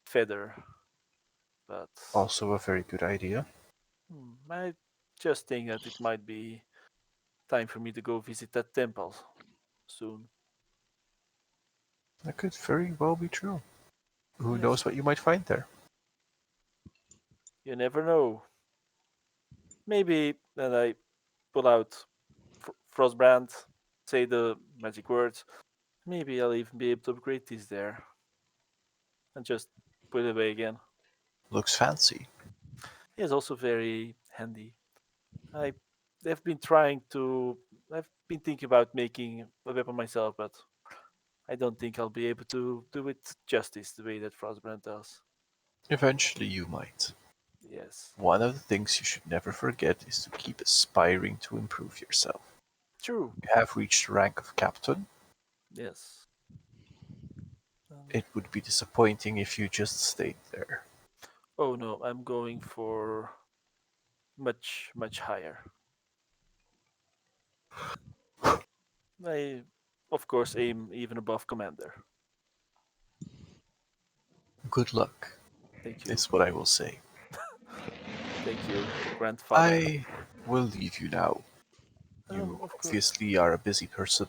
Feather, but Also a very good idea. I just think that it might be time for me to go visit that temple soon. That could very well be true. Who Yes. knows what you might find there? You never know. Maybe then I pull out Frostbrand, say the magic words. Maybe I'll even be able to upgrade these there and just put it away again. Looks fancy. It's also very handy. I have been trying to. I've been thinking about making a weapon myself, but I don't think I'll be able to do it justice the way that Frostbrand does. Eventually you might. Yes, One of the things you should never forget is to keep aspiring to improve yourself. true. You have reached the rank of captain. Yes. It would be disappointing if you just stayed there. Oh no, I'm going for much higher. I, of course, aim even above commander. Good luck, Thank you. is what I will say. Thank you, grandfather. I will leave you now. You Of course. obviously are a busy person,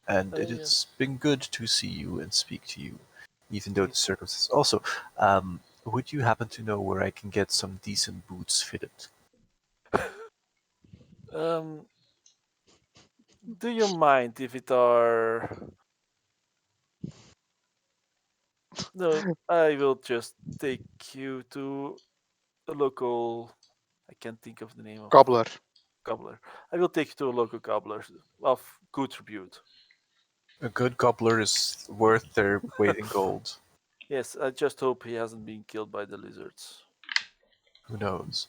and it I, has been good to see you and speak to you, even though me the circumstances. Also, would you happen to know where I can get some decent boots fitted? Um, do you mind if it are? No, I will just take you to a local. I can't think of the name of Cobbler. cobbler. I will take you to a local cobbler of good repute. A good cobbler is worth their weight in gold. Yes, I just hope he hasn't been killed by the lizards. Who knows?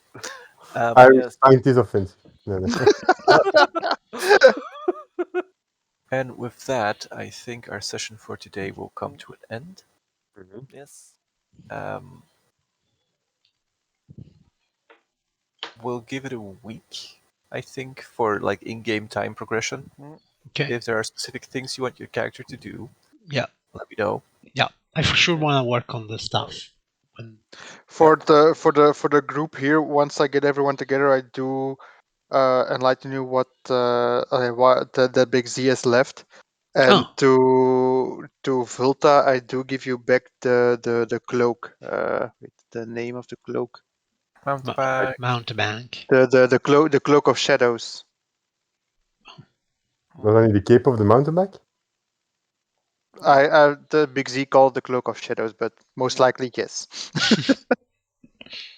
I Yes. find this offensive. No, no. And with that, I think our session for today will come to an end. Mhm. Yes. Um, we'll give it a week, I think, for like in-game time progression. Okay. If there are specific things you want your character to do, Yeah. let me know. Yeah. I for sure Yeah. want to work on the stuff. When For the group here, once I get everyone together, I do enlighten you what the big Z has left, and oh, to Vulta, I do give you back the cloak. Wait, the name of the cloak. Mountebank. mountebank. The cloak of shadows. Not only the cape of the mountebank. I the big Z called the cloak of shadows, but most Yeah. likely yes.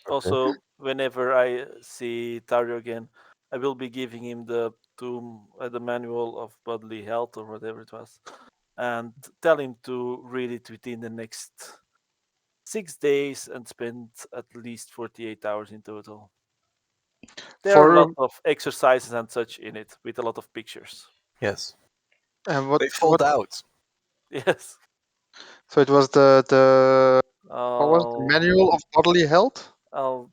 Also, whenever I see Tario again, I will be giving him the tomb, the manual of bodily health or whatever it was, and tell him to read it within the next 6 days and spend at least 48 hours in total. There are a For lot of exercises and such in it with a lot of pictures. Yes. and They what? fold out. Yes. So it was the what was the I'll manual of bodily health? I'll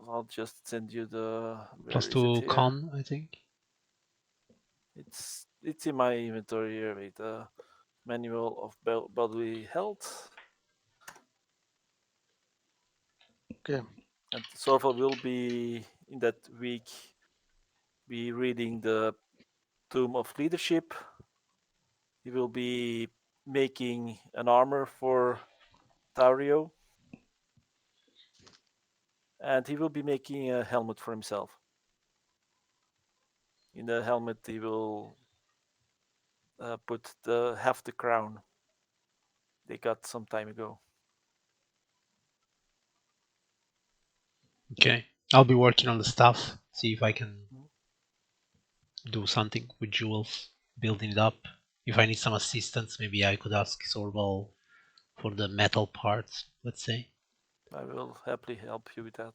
I'll just send you the Plus where is it 2 here? con, I think. It's in my inventory here with the manual of bodily health. Okay. And Sorval will be in that week be reading the Tomb of Leadership. He will be making an armor for Tario. And he will be making a helmet for himself. In the helmet, he will put the half the crown they got some time ago. Okay. I'll be working on the stuff. See if I can Mhm. do something with jewels, building it up. If I need some assistance, maybe I could ask Sorbal for the metal parts, let's say. I will happily help you with that.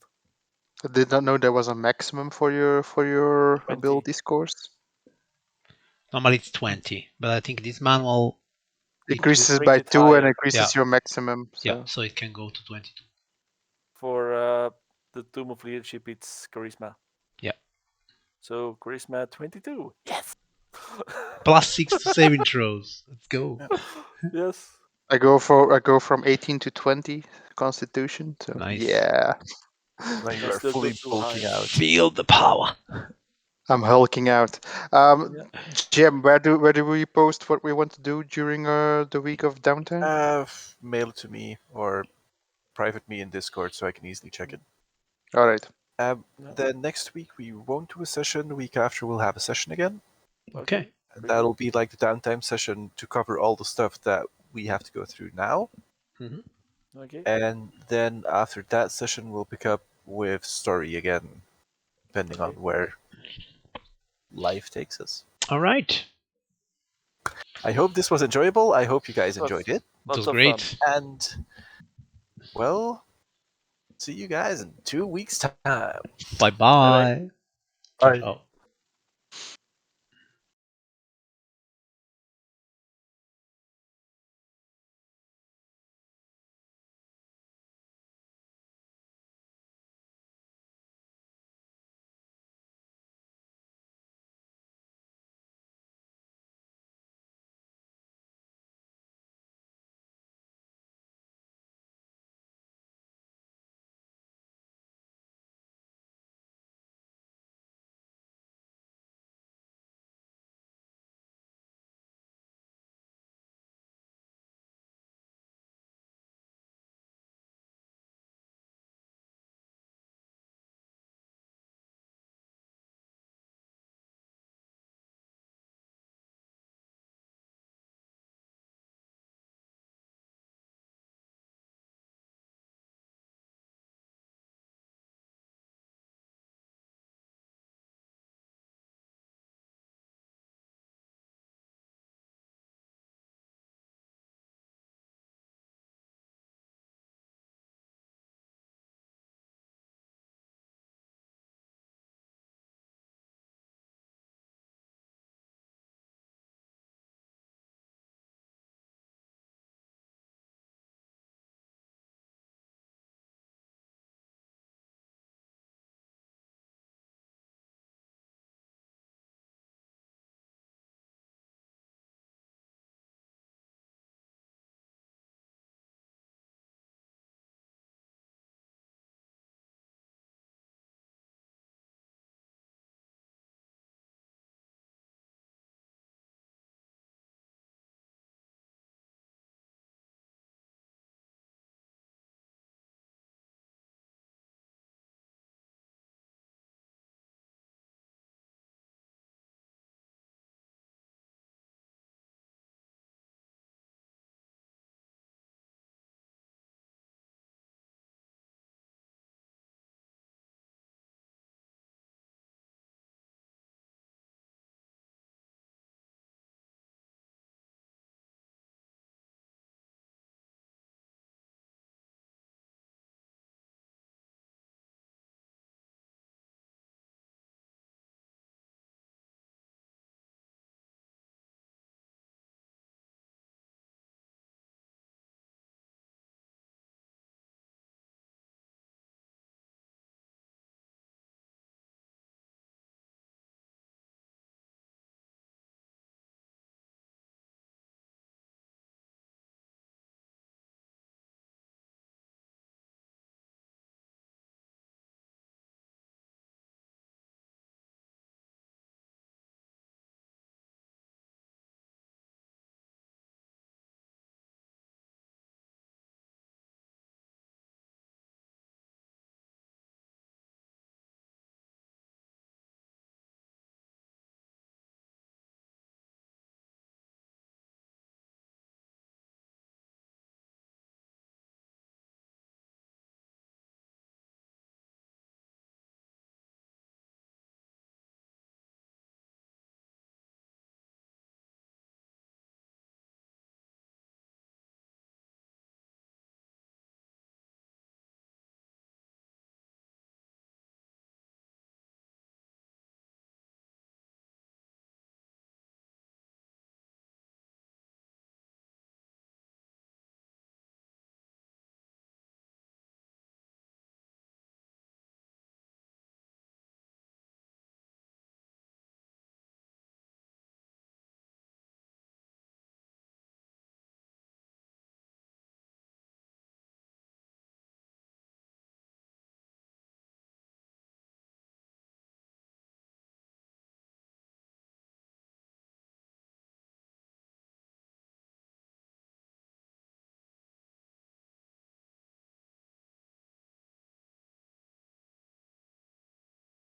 I did not know there was a maximum for your 20. ability scores. Normally it's 20, but I think this manual It Increases brings by it 2 and higher increases your maximum. yeah, So so it can go to 22. for the Tomb of Leadership. It's charisma. Yeah. So charisma 22. Yes. Plus 6 to saving throws. Let's go. Yeah. Yes. I go from 18 to 20 Constitution. So Nice. yeah, When you I are still go fully too bulking high. out. Feel the power. I'm hulking out. Jim, where do we post what we want to do during the week of downtime? Mail it to me or private me in Discord so I can easily check it. All right. Then next week we won't do a session. The week after we'll have a session again. Okay. And that'll be like the downtime session to cover all the stuff that we have to go through now. Mhm. Okay. And then after that session we'll pick up with story again, depending on where life takes us. All right. I hope this was enjoyable. I hope you guys enjoyed it. It Lots was of great. fun. And, well, see you guys in 2 weeks' time. Bye-bye. Bye. Ciao.